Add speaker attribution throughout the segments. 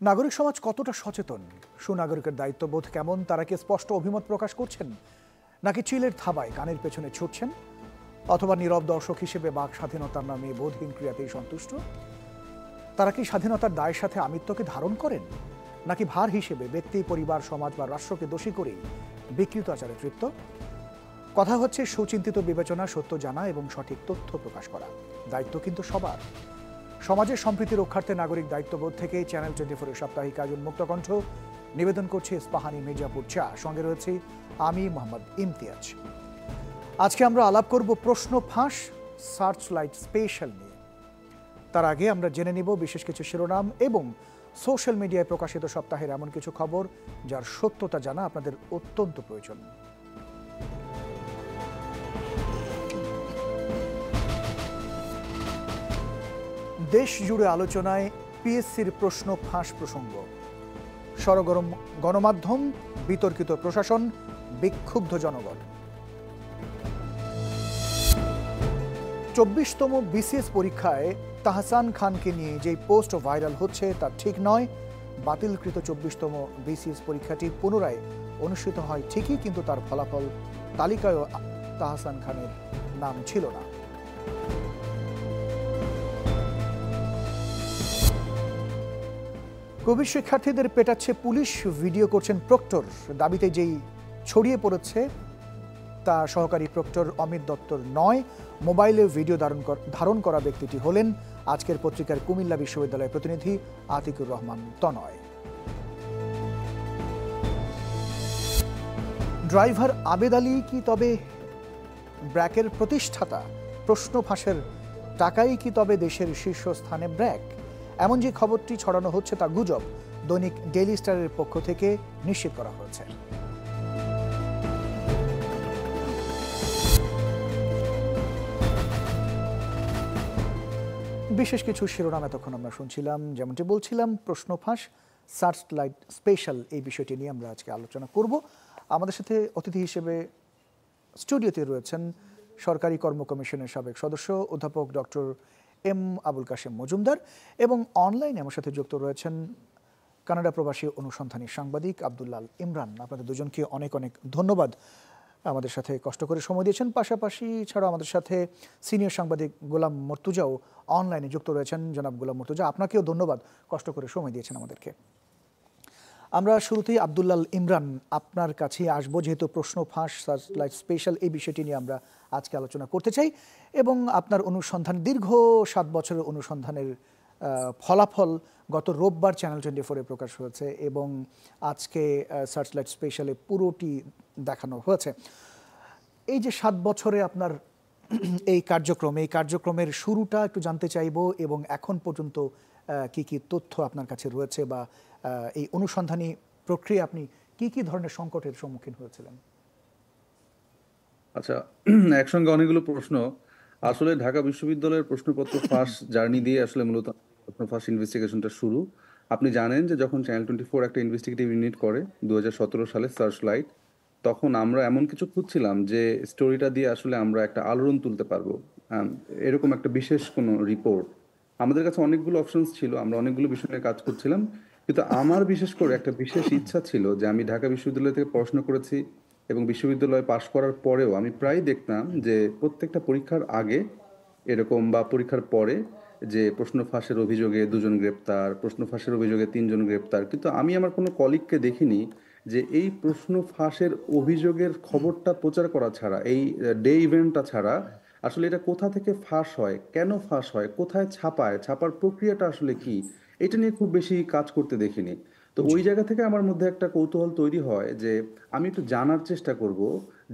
Speaker 1: নাগরিক সমাজ কতটা সচেতন, সুনাগরিকের দায়িত্ববোধ কেমন, তারা কি স্পষ্ট অভিমত প্রকাশ করছেন, নাকি চিলের থাবায় কানের পেছনে ছুটছেন, অথবা নীরব দর্শক হিসেবে বাক স্বাধীনতার নামে বোধহীন ক্রিয়াতেই সন্তুষ্ট? তারা কি স্বাধীনতার দায়ের সাথে আমিত্বকে ধারণ করেন, নাকি ভার হিসেবে ব্যক্তি, পরিবার, সমাজ বা রাষ্ট্রকে দোষী করেই বিকৃত আচারে তৃপ্ত? কথা হচ্ছে সুচিন্তিত বিবেচনা, সত্য জানা এবং সঠিক তথ্য প্রকাশ করা। দায়িত্ব কিন্তু সবার। সমাজের সম্প্রীতি রক্ষার্থে নাগরিক দায়িত্ববোধ থেকে চ্যানেল 24 সাপ্তাহিক আয়োজন মুক্তকণ্ঠ নিবেদন করছে ইস্পাহানি মির্জাপুর চা। সঙ্গে রয়েছে আমি মোহাম্মদ ইমতিয়াজ। আজকে আমরা আলাপ করব প্রশ্ন ফাঁস সার্চ লাইট স্পেশাল নিয়ে। তার আগে আমরা জেনে নিব বিশেষ কিছু শিরোনাম এবং সোশ্যাল মিডিয়ায় প্রকাশিত সপ্তাহের এমন কিছু খবর যার সত্যতা জানা আপনাদের অত্যন্ত প্রয়োজন। দেশ জুড়ে আলোচনায় পিএসসির প্রশ্ন ফাঁস প্রসঙ্গ। সরগরম গণমাধ্যম, বিতর্কিত প্রশাসন, বিক্ষুব্ধ জনগণ। 24তম বিসিএস পরীক্ষায় তাহসান খানকে নিয়ে যে পোস্ট ভাইরাল হচ্ছে তা ঠিক নয়। বাতিলকৃত 24তম বিসিএস পরীক্ষাটি পুনরায় অনুষ্ঠিত হয় ঠিকই, কিন্তু তার ফলাফল তালিকায়ও তাহসান খানের নাম ছিল না। কোভিড শিক্ষার্থীদের পেটাচ্ছে পুলিশ, ভিডিও করছেন প্রক্টর। দাবিতে যেই ছড়িয়ে পড়েছে তা সহকারী প্রক্টর অমিত দত্তর নয়, মোবাইলে ভিডিও ধারণ করা ব্যক্তিটি হলেন আজকের পত্রিকার কুমিল্লা বিশ্ববিদ্যালয়ের প্রতিনিধি আতিকুর রহমান তনয়। ড্রাইভার আবেদ আলী কি তবে ব্র্যাকের প্রতিষ্ঠাতা? প্রশ্ন ফাঁসের টাকাই কি তবে দেশের শীর্ষস্থানে ব্র্যাক? এমন যে খবরটি ছড়ানো হচ্ছে তা গুজব, দৈনিক ডেইলি স্টারের পক্ষ থেকে নিশ্চিত করা হয়েছে। বিশেষ কিছু শিরোনাম এতক্ষণ আমরা শুনছিলাম। যেমনটি বলছিলাম, প্রশ্ন ফাঁস সার্চ লাইট স্পেশাল, এই বিষয়টি নিয়ে আমরা আজকে আলোচনা করব। আমাদের সাথে অতিথি হিসেবে স্টুডিওতে রয়েছেন সরকারি কর্ম কমিশনের সাবেক সদস্য অধ্যাপক ডক্টর এম আবুল কাশেম মজুমদার, এবং অনলাইনে আমার সাথে যুক্ত রয়েছেন কানাডা প্রবাসী অনুসন্ধানী সাংবাদিক আব্দুল্লাল ইমরান। আপনাদের দুজনকে অনেক অনেক ধন্যবাদ, আমাদের সাথে কষ্ট করে সময় দিয়েছেন। পাশাপাশি ছাড়াও আমাদের সাথে সিনিয়র সাংবাদিক গোলাম মর্তুজাও অনলাইনে যুক্ত রয়েছেন। জনাব গোলাম মর্তুজা, আপনাকেও ধন্যবাদ, কষ্ট করে সময় দিয়েছেন আমাদেরকে। আমরা শুরুতেই আব্দুল্লাল ইমরান আপনার কাছে আসবো, যেহেতু প্রশ্ন ফাঁস সার্চলাইট স্পেশাল এই বিষয়টি নিয়ে আমরা আজকে আলোচনা করতে চাই, এবং আপনার অনুসন্ধান, দীর্ঘ 7 বছরের অনুসন্ধানের ফলাফল গত রোববার চ্যানেল 24-এ প্রকাশ হয়েছে এবং আজকে সার্চলাইট স্পেশালে পুরোটি দেখানো হয়েছে। এই যে 7 বছরে আপনার এই কার্যক্রমের শুরুটা একটু জানতে চাইব, এবং এখন পর্যন্ত কি কি তথ্য আপনার কাছে রয়েছে, বা এই অনুসন্ধানী প্রক্রিয়া আপনি কি কি ধরনের সংকটের সম্মুখীন হয়েছিলেন?
Speaker 2: আচ্ছা, একসঙ্গে অনেকগুলো প্রশ্ন। আসলে ঢাকা বিশ্ববিদ্যালয়ের প্রশ্নপত্র ফাঁস জার্নি দিয়ে আসলে মূলত প্রশ্ন ফাঁস ইনভেস্টিগেশনটা শুরু। আপনি জানেন যে যখন চ্যানেল 24 একটা ইনভেস্টিগেটিভ ইউনিট করে 2017 সালে সার্চ লাইট, তখন আমরা এমন কিছু খুঁজছিলাম যে স্টোরিটা দিয়ে আসলে আমরা একটা আলোড়ন তুলতে পারবো, এরকম একটা বিশেষ কোনো রিপোর্ট। আমাদের কাছে অনেকগুলো অপশনস ছিল, আমরা অনেকগুলো বিষয় নিয়ে কাজ করছিলাম, কিন্তু আমার বিশেষ করে একটা বিশেষ ইচ্ছা ছিল যে আমি ঢাকা বিশ্ববিদ্যালয় থেকে পড়াশোনা করেছি এবং বিশ্ববিদ্যালয়ে পাশ করার পরেও আমি প্রায় দেখতাম যে প্রত্যেকটা পরীক্ষার আগে এরকম বা পরীক্ষার পরে যে প্রশ্ন ফাঁসের অভিযোগে 2 জন গ্রেপ্তার, প্রশ্ন ফাঁসের অভিযোগে 3 জন গ্রেপ্তার, কিন্তু আমি আমার কোনো কলিগকে দেখিনি যে এই প্রশ্ন ফাঁসের অভিযোগের খবরটা প্রচার করা ছাড়া, এই ডে ইভেন্টটা ছাড়া আসলে এটা কোথা থেকে ফাঁস হয়, কেন ফাঁস হয়, কোথায় ছাপায়, ছাপার প্রক্রিয়াটা আসলে কি, এটা নিয়ে খুব বেশি কাজ করতে দেখিনি। তো ওই জায়গা থেকে আমার মধ্যে একটা কৌতূহল তৈরি হয় যে আমি একটু জানার চেষ্টা করব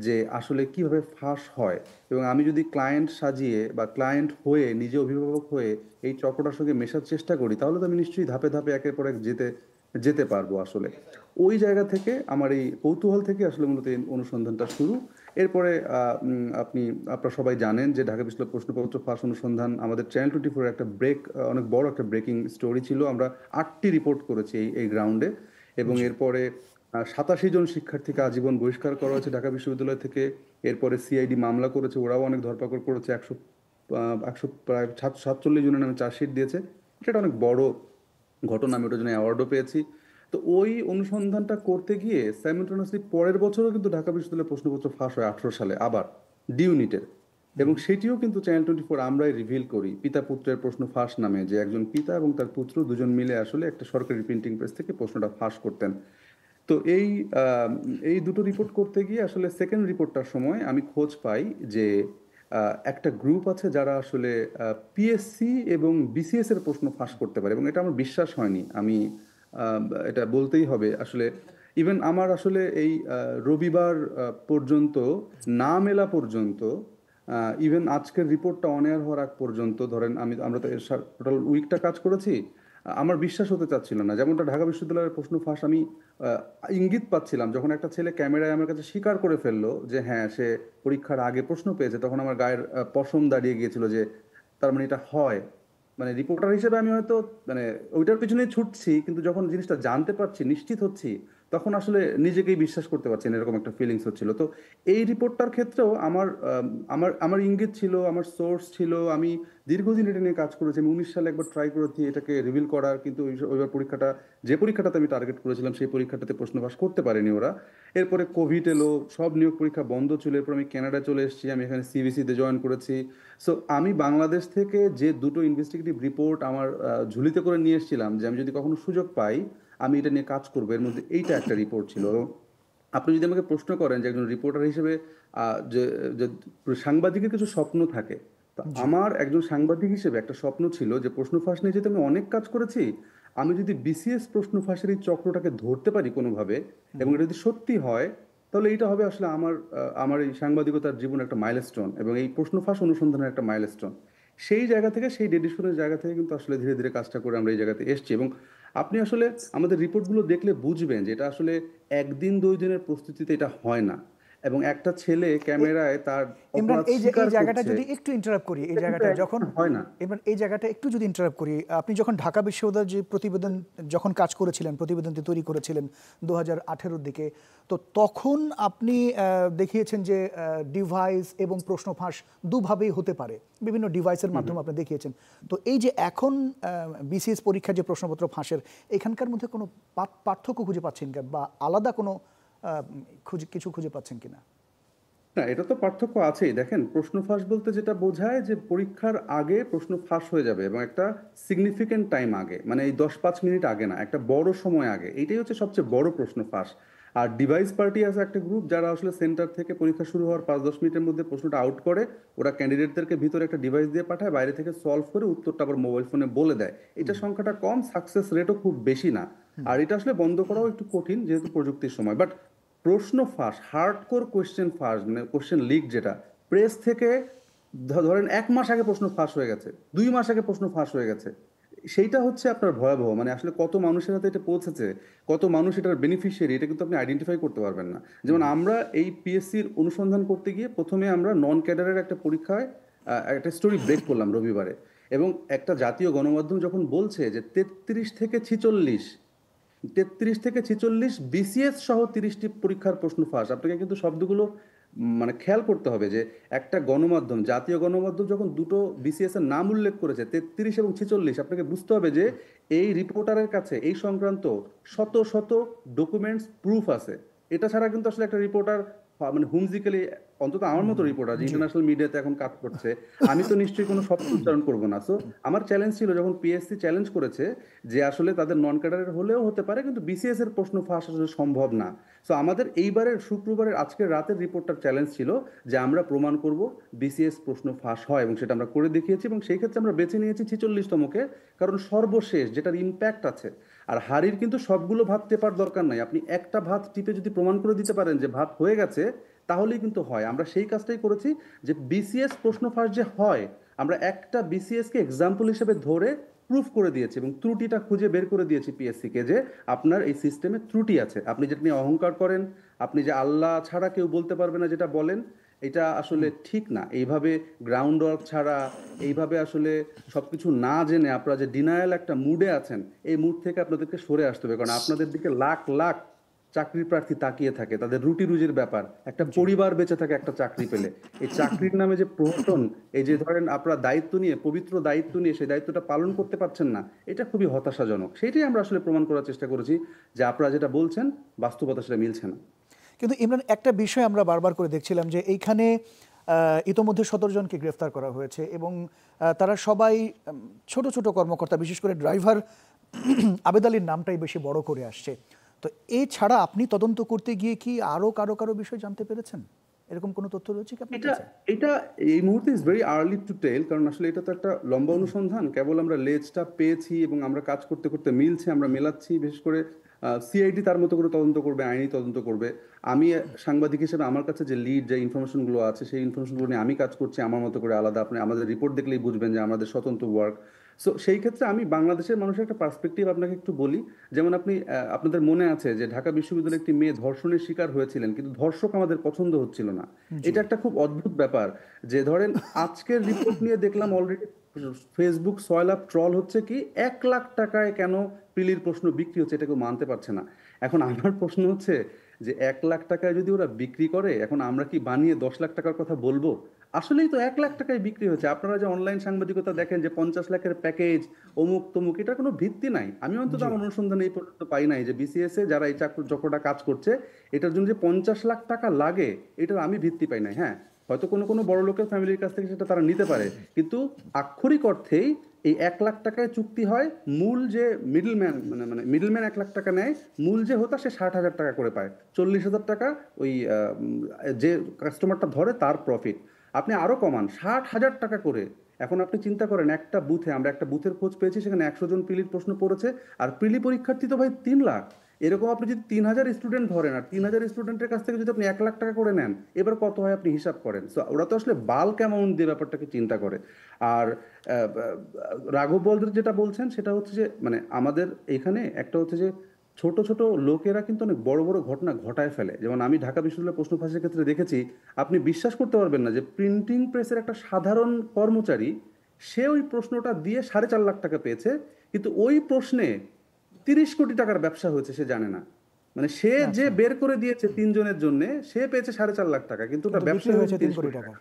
Speaker 2: যে আসলে কিভাবে ফাঁস হয়, এবং আমি যদি ক্লায়েন্ট সাজিয়ে বা ক্লায়েন্ট হয়ে নিজে অভিভাবক হয়ে এই চক্রটার সঙ্গে মেশার চেষ্টা করি, তাহলে তো আমি নিশ্চয়ই ধাপে ধাপে একের পর এক যেতে যেতে পারবো। আসলে ওই জায়গা থেকে আমার এই কৌতূহল থেকে আসলে মূলত এই অনুসন্ধানটা শুরু। এরপরে আপনারা সবাই জানেন যে ঢাকা বিশ্ববিদ্যালয় প্রশ্নপত্র ফাঁস অনুসন্ধান আমাদের চ্যানেল 24 একটা অনেক বড় একটা ব্রেকিং স্টোরি ছিল। আমরা 8টি রিপোর্ট করেছি এই গ্রাউন্ডে, এবং এরপরে 87 জন শিক্ষার্থীকে আজীবন বহিষ্কার করা হয়েছে ঢাকা বিশ্ববিদ্যালয় থেকে। এরপরে সিআইডি মামলা করেছে, ওরাও অনেক ধরপাকড় করেছে, 100 প্রায় 47 জনের নামে চার্জশিট দিয়েছে। সেটা অনেক বড় ঘটনা, আমি ওটার জন্য অ্যাওয়ার্ডও পেয়েছি। তো ওই অনুসন্ধানটা করতে গিয়ে সাইমultaneously পরের বছরও কিন্তু ঢাকা বিশ্ববিদ্যালয়ের প্রশ্নপত্র ফাঁস হয় 18 সালে আবার ডি ইউনিটের। এবং সেটিও কিন্তু চ্যানেল 24 আমরাই রিভিল করি, পিতা পুত্রের প্রশ্ন ফাঁস নামে, যে একজন পিতা এবং তার পুত্র দুজন মিলে আসলে একটা সরকারি প্রিন্টিং প্রেস থেকে প্রশ্নটা ফাঁস করতেন। তো এই দুটো রিপোর্ট করতে গিয়ে আসলে সেকেন্ড রিপোর্টটার সময় আমি খোঁজ পাই যে একটা গ্রুপ আছে যারা আসলে পিএসসি এবং বিসিএস এর প্রশ্ন ফাঁস করতে পারে, এবং এটা আমার বিশ্বাস হয়নি। আমি আহ, এটা বলতেই হবে আসলে। ইভেন আমার আসলে এই রবিবার পর্যন্ত না মেলা পর্যন্ত, ইভেন আজকের রিপোর্টটা অন এয়ার হওয়ার আগ পর্যন্ত, ধরেন আমরা তো টোটাল উইকটা কাজ করেছি, আমার বিশ্বাস হতে চাচ্ছিল না। যেমনটা ঢাকা বিশ্ববিদ্যালয়ের প্রশ্ন ফাঁস আমি আহ, ইঙ্গিত পাচ্ছিলাম যখন একটা ছেলে ক্যামেরায় আমার কাছে স্বীকার করে ফেললো যে হ্যাঁ সে পরীক্ষার আগে প্রশ্ন পেয়েছে, তখন আমার গায়ের পশম দাঁড়িয়ে গিয়েছিল যে তার মানে এটা হয়। মানে রিপোর্টার হিসেবে আমি হয়তো মানে ওইটার পিছনেই ছুটছি, কিন্তু যখন জিনিসটা জানতে পারছি, নিশ্চিত হচ্ছি, তখন আসলে নিজেকেই বিশ্বাস করতে পারছি না, এরকম একটা ফিলিংস হচ্ছিল। তো এই রিপোর্টটার ক্ষেত্রেও আমার ইঙ্গিত ছিল, আমার সোর্স ছিল, আমি দীর্ঘদিন এটা নিয়ে কাজ করেছি। আমি 19 সালে একবার ট্রাই করেছি এটাকে রিভিল করার, কিন্তু ওইবার পরীক্ষাটা, যে পরীক্ষাটাতে আমি টার্গেট করেছিলাম সেই পরীক্ষাটাতে প্রশ্ন পাস করতে পারেনি ওরা। এরপরে কোভিড এলো, সব নিয়োগ পরীক্ষা বন্ধ ছিল, এরপর আমি কানাডা চলে এসেছি, আমি এখানে সিবিসিতে জয়েন করেছি। সো আমি বাংলাদেশ থেকে যে দুটো ইনভেস্টিগেটিভ রিপোর্ট আমার ঝুলিতে করে নিয়ে এসেছিলাম, যে আমি যদি কখনো সুযোগ পাই আমি এটা নিয়ে কাজ করবো, এর মধ্যে এইটা একটা রিপোর্ট ছিল। আপনি যদি আমাকে প্রশ্ন করেন যে একজন রিপোর্টার হিসেবে যে যে সাংবাদিকের কিছু স্বপ্ন থাকে, তো
Speaker 1: জি।
Speaker 2: আমার একজন সাংবাদিক হিসেবে একটা স্বপ্ন ছিল যে প্রশ্ন ফাঁস নিয়ে যেহেতু আমি অনেক কাজ করেছি, আমি যদি বিসিএস প্রশ্ন ফাঁসের এই চক্রটাকে ধরতে পারি কোনোভাবে, এবং এটা যদি সত্যি হয়, তাহলে এটা হবে আসলে আমার এই সাংবাদিকতার জীবনের একটা মাইলস্টোন, এবং এই প্রশ্ন ফাঁস অনুসন্ধানের একটা মাইলস্টোন। সেই জায়গা থেকে, সেই ডেডিশনের জায়গা থেকে কিন্তু আসলে ধীরে ধীরে কাজটা করে আমরা এই জায়গাতে এসেছি। এবং আপনি আসলে আমাদের রিপোর্টগুলো দেখলে বুঝবেন যে এটা আসলে একদিন দুই দিনের প্রস্তুতিতে এটা হয় না। এবং একটা ছেলে ক্যামেরায় তার
Speaker 1: ইমরান,
Speaker 2: অপরাধ
Speaker 1: এই যে
Speaker 2: স্বীকার
Speaker 1: এই জায়গাটা
Speaker 2: করছে,
Speaker 1: যদি একটু ইন্টারাপ্ট করি, এই
Speaker 2: এটা কিন্তু
Speaker 1: জায়গাটা যখন
Speaker 2: একদিন হয় না।
Speaker 1: ইমরান এই জায়গাটা একটু যদি ইন্টারাপ্ট করি, আপনি যখন ঢাকা বিশ্ববিদ্যালয়ের যে প্রতিবেদন যখন কাজ করেছিলেন, প্রতিবেদনটি তৈরি করেছিলেন 2018-র দিকে, তো তখন আপনি দেখিয়েছেন যে ডিভাইস এবং প্রশ্ন ফাঁস দুভাবেই হতে পারে, বিভিন্ন ডিভাইসের মাধ্যমে আপনি দেখিয়েছেন। তো এই যে এখন বিসিএস পরীক্ষার যে প্রশ্নপত্র ফাঁসের, এখানকার মধ্যে কোনো পার্থক্য খুঁজে পাচ্ছেন কিনা, বা আলাদা কোনো কিছু খুঁজে পাচ্ছেন কিনা?
Speaker 2: না, এটা তো পার্থক্য আছেই। দেখেন, প্রশ্ন ফাঁস বলতে যেটা বোঝায় যে পরীক্ষার আগে প্রশ্ন ফাঁস হয়ে যাবে, এবং একটা সিগনিফিকেন্ট টাইম আগে, মানে এই 10-5 মিনিট আগে না, একটা বড় সময় আগে, এইটাই হচ্ছে সবচেয়ে বড় প্রশ্ন ফাঁস। আর ডিভাইস পার্টি আছে একটা গ্রুপ, যারা আসলে সেন্টার থেকে পরীক্ষা শুরু হওয়ার 5-10 মিনিটের মধ্যে প্রশ্নটা আউট করে, ওরা ক্যান্ডিডেটদেরকে ভিতরে একটা ডিভাইস দিয়ে পাঠায়, বাইরে থেকে সলভ করে উত্তরটা আবার মোবাইল ফোনে বলে দেয়। এটা সংখ্যাটা কম, সাকসেস রেটও খুব বেশি না। আর এটা আসলে বন্ধ করাও একটু কঠিন, যেহেতু প্রযুক্তির সময়। বাট প্রশ্ন ফাঁস, হার্ডকোর কোয়েশ্চেন ফাঁস, মানে কোয়েশ্চেন লিক, যেটা প্রেস থেকে ধরেন 1 মাস আগে প্রশ্ন ফাঁস হয়ে গেছে, 2 মাস আগে প্রশ্ন ফাঁস হয়ে গেছে, সেইটা হচ্ছে আপনার ভয়াবহ। মানে আসলে কত মানুষের হাতে এটা পৌঁছেছে, কত মানুষ এটার বেনিফিশিয়ারি, এটা কিন্তু আপনি আইডেন্টিফাই করতে পারবেন না। যেমন আমরা এই পিএসসির অনুসন্ধান করতে গিয়ে প্রথমে আমরা নন ক্যাডারের একটা পরীক্ষায় একটা স্টোরি ব্রেক করলাম রবিবারে, এবং একটা জাতীয় গণমাধ্যম যখন বলছে যে 33 থেকে 46 বিসিএস সহ 30টি পরীক্ষার প্রশ্ন ফাঁস, আপনাকে কিন্তু শব্দগুলো মানে খেয়াল করতে হবে যে একটা গণমাধ্যম, জাতীয় গণমাধ্যম, যখন দুটো বিসিএস এর নাম উল্লেখ করেছে 33 এবং 46, আপনাকে বুঝতে হবে যে এই রিপোর্টারের কাছে এই সংক্রান্ত শত শত ডকুমেন্টস, প্রুফ আছে। এটা ছাড়া কিন্তু আসলে একটা রিপোর্টার মানে হুমজিক্যালি, অন্তত আমার মতো রিপোর্টার যে
Speaker 1: জি।
Speaker 2: ইন্টারন্যাশনাল মিডিয়াতে এখন কাজ করছে, আমি তো নিশ্চয়ই কোনো শব্দ উচ্চারণ করবো না। সো আমার চ্যালেঞ্জ ছিল, যখন পিএসসি চ্যালেঞ্জ করেছে যে আসলে তাদের নন ক্যাডারের হলেও হতে পারে, কিন্তু বিসিএস এর প্রশ্ন ফাঁস আসলে সম্ভব না। সো আমাদের এইবারের শুক্রবারের আজকের রাতের রিপোর্টটার চ্যালেঞ্জ ছিল যে আমরা প্রমাণ করব বিসিএস প্রশ্ন ফাঁস হয়, এবং সেটা আমরা করে দেখিয়েছি। এবং সেই ক্ষেত্রে আমরা বেছে নিয়েছি 46তমকে, কারণ সর্বশেষ যেটার ইম্প্যাক্ট আছে। আর হাড়ির কিন্তু সবগুলো ভাত টেপার দরকার নাই, আপনি একটা ভাত টিপে যদি প্রমাণ করে দিতে পারেন যে ভাত হয়ে গেছে, তাহলেই কিন্তু হয়। আমরা সেই কাজটাই করেছি, যে বিসিএস প্রশ্ন ফাঁস যে হয়, আমরা একটা বিসিএস কে এক্সাম্পল হিসেবে ধরে প্রুফ করে দিয়েছি, এবং ত্রুটিটা খুঁজে বের করে দিয়েছি পিএসসি কে, যে আপনার এই সিস্টেমে ত্রুটি আছে। আপনি যেটা নিয়ে অহংকার করেন, আপনি যে আল্লাহ ছাড়া কেউ বলতে পারবে না যেটা বলেন, এটা আসলে ঠিক না। এইভাবে গ্রাউন্ড ওয়ার্ক ছাড়া, এইভাবে আসলে সবকিছু না জেনে আপনারা যে ডিনায়াল একটা মুডে আছেন, এই মুড থেকে আপনাদেরকে সরে আসতে হবে, কারণ আপনাদের দিকে লাখ লাখ চাকরির প্রার্থী তাকিয়ে থাকে, তাদের রুটি রুজির ব্যাপার, একটা পরিবার বেঁচে থাকে একটা চাকরি পেলে। এই চাকরির নামে যে প্রহসন, এই যে ধরেন আপনারা দায়িত্ব নিয়ে, পবিত্র দায়িত্ব নিয়ে সেই দায়িত্বটা পালন করতে পারছেন না, এটা খুবই হতাশাজনক। সেটাই আমরা আসলে প্রমাণ করার চেষ্টা করেছি যে আপনারা যেটা বলছেন বাস্তবতা সেটা মিলছে না।
Speaker 1: কিন্তু ইমরান, একটা বিষয় আমরা বারবার করে দেখছিলাম যে এইখানে ইতোমধ্যে 17 জনকে গ্রেফতার করা হয়েছে এবং তারা সবাই ছোট ছোট কর্মকর্তা, বিশেষ করে ড্রাইভার আবেদ আলীর নামটাই বেশি বড় করে আসছে। তো এছাড়া আপনি তদন্ত করতে গিয়ে কি আরো কারো বিষয় জানতে পেরেছেন? এরকম কোনো তথ্য রয়েছে কি আপনার
Speaker 2: এটা
Speaker 1: কাছে?
Speaker 2: এটা এই মুহূর্তে is very early to tell, কারণ আসলে এটা তো একটা লম্বা অনুসন্ধান। কেবল আমরা লেজটা পেয়েছি এবং আমরা কাজ করতে করতে মিলছে, আমরা মেলাচ্ছি। বিশেষ করে সিআইডি তার মতো করে তদন্ত করবে, আইনি তদন্ত করবে। আমি সাংবাদিক হিসেবে আমার কাছে যে লিড, যে ইনফরমেশনগুলো আছে সেই ইনফরমেশনগুলো নিয়ে আমি কাজ করছি আমার মতো করে আলাদা। আপনি আমাদের রিপোর্ট দেখলেই বুঝবেন যে আমাদের স্বতন্ত্র ওয়ার্ক। সো সেই ক্ষেত্রে আমি বাংলাদেশের মানুষের একটা পার্সপেক্টিভ আপনাকে একটু বলি। যেমন আপনি আপনাদের মনে আছে যে ঢাকা বিশ্ববিদ্যালয়ে একটি মেয়ে ধর্ষণের শিকার হয়েছিলেন, কিন্তু ধর্ষক আমাদের পছন্দ হচ্ছিল না। এটা একটা খুব অদ্ভুত ব্যাপার যে ধরেন আজকের রিপোর্ট নিয়ে দেখলাম অলরেডি ফেসবুক সয়লাভ ট্রল হচ্ছে কি 1 লাখ টাকায় কেন প্রিলির প্রশ্ন বিক্রি হচ্ছে, এটা কেউ মানতে পারছে না। এখন আমার প্রশ্ন হচ্ছে যে 1 লাখ টাকায় যদি ওরা বিক্রি করে, এখন আমরা কি বানিয়ে 10 লাখ টাকার কথা বলবো? আসলেই তো 1 লাখ টাকায় বিক্রি হচ্ছে। আপনারা যে অনলাইন সাংবাদিকতা দেখেন যে 50 লাখের প্যাকেজ, অমুক তমুক, এটার কোনো ভিত্তি নাই। আমি অন্তত আমার অনুসন্ধানে এই পর্যন্ত পাই নাই যে বিসিএস এ যারা এই চক্রটা কাজ করছে এটার জন্য যে 50 লাখ টাকা লাগে, এটার আমি ভিত্তি পাই নাই। হ্যাঁ, হয়তো কোনো কোনো বড় লোকের ফ্যামিলির কাছ থেকে সেটা তারা নিতে পারে, কিন্তু আক্ষরিক অর্থেই এই 1 লাখ টাকায় চুক্তি হয়। মূল যে মিডলম্যান, মানে মিডলম্যান 1 লাখ টাকা নেয়, মূল যে হোতা সে 60,000 টাকা করে পায়। 40,000 টাকা ওই যে কাস্টমারটা ধরে তার প্রফিট। আপনি আরো কমান 60,000 টাকা করে। এখন আপনি চিন্তা করেন একটা বুথে, আমরা একটা বুথের খোঁজ পেয়েছি সেখানে 100 জন প্রিলির প্রশ্ন পড়েছে, আর প্রিলি পরীক্ষার্থী তো ভাই 3 লাখ। এরকম আপনি যদি 3,000 স্টুডেন্ট ধরেন আর 3,000 স্টুডেন্টের কাছ থেকে যদি আপনি 1 লাখ টাকা করে নেন, এবার কত হয় আপনি হিসাব করেন। সো ওরা তো আসলে বাল্ক অ্যামাউন্ট দিয়ে ব্যাপারটাকে চিন্তা করে। আর রাঘব বলদের যেটা বলছেন সেটা হচ্ছে যে মানে আমাদের এখানে একটা হচ্ছে যে ছোট ছোট লোকেরা কিন্তু অনেক বড় বড় ঘটনা ঘটায় ফেলে। যেমন আমি ঢাকা বিশ্ববিদ্যালয়ের প্রশ্ন ফাঁসের ক্ষেত্রে দেখেছি, আপনি বিশ্বাস করতে পারবেন না যে প্রিন্টিং প্রেসের একটা সাধারণ কর্মচারী, সে ওই প্রশ্নটা দিয়ে 4.5 লাখ টাকা পেয়েছে, কিন্তু ওই প্রশ্নে 30 কোটি টাকার ব্যবসা হয়েছে সে জানে না। মানে সে যে
Speaker 1: আচ্ছা,
Speaker 2: বের করে দিয়েছে 3 জনের জন্য, সে পেয়েছে 4.5 লাখ টাকা, কিন্তু ওটা
Speaker 1: কিন্তু
Speaker 2: ব্যবসা
Speaker 1: বিক্রি
Speaker 2: হয়েছে
Speaker 1: হয়েছে 3
Speaker 2: 30
Speaker 1: কোটি
Speaker 2: কোটি
Speaker 1: টাকা।
Speaker 2: টাকা।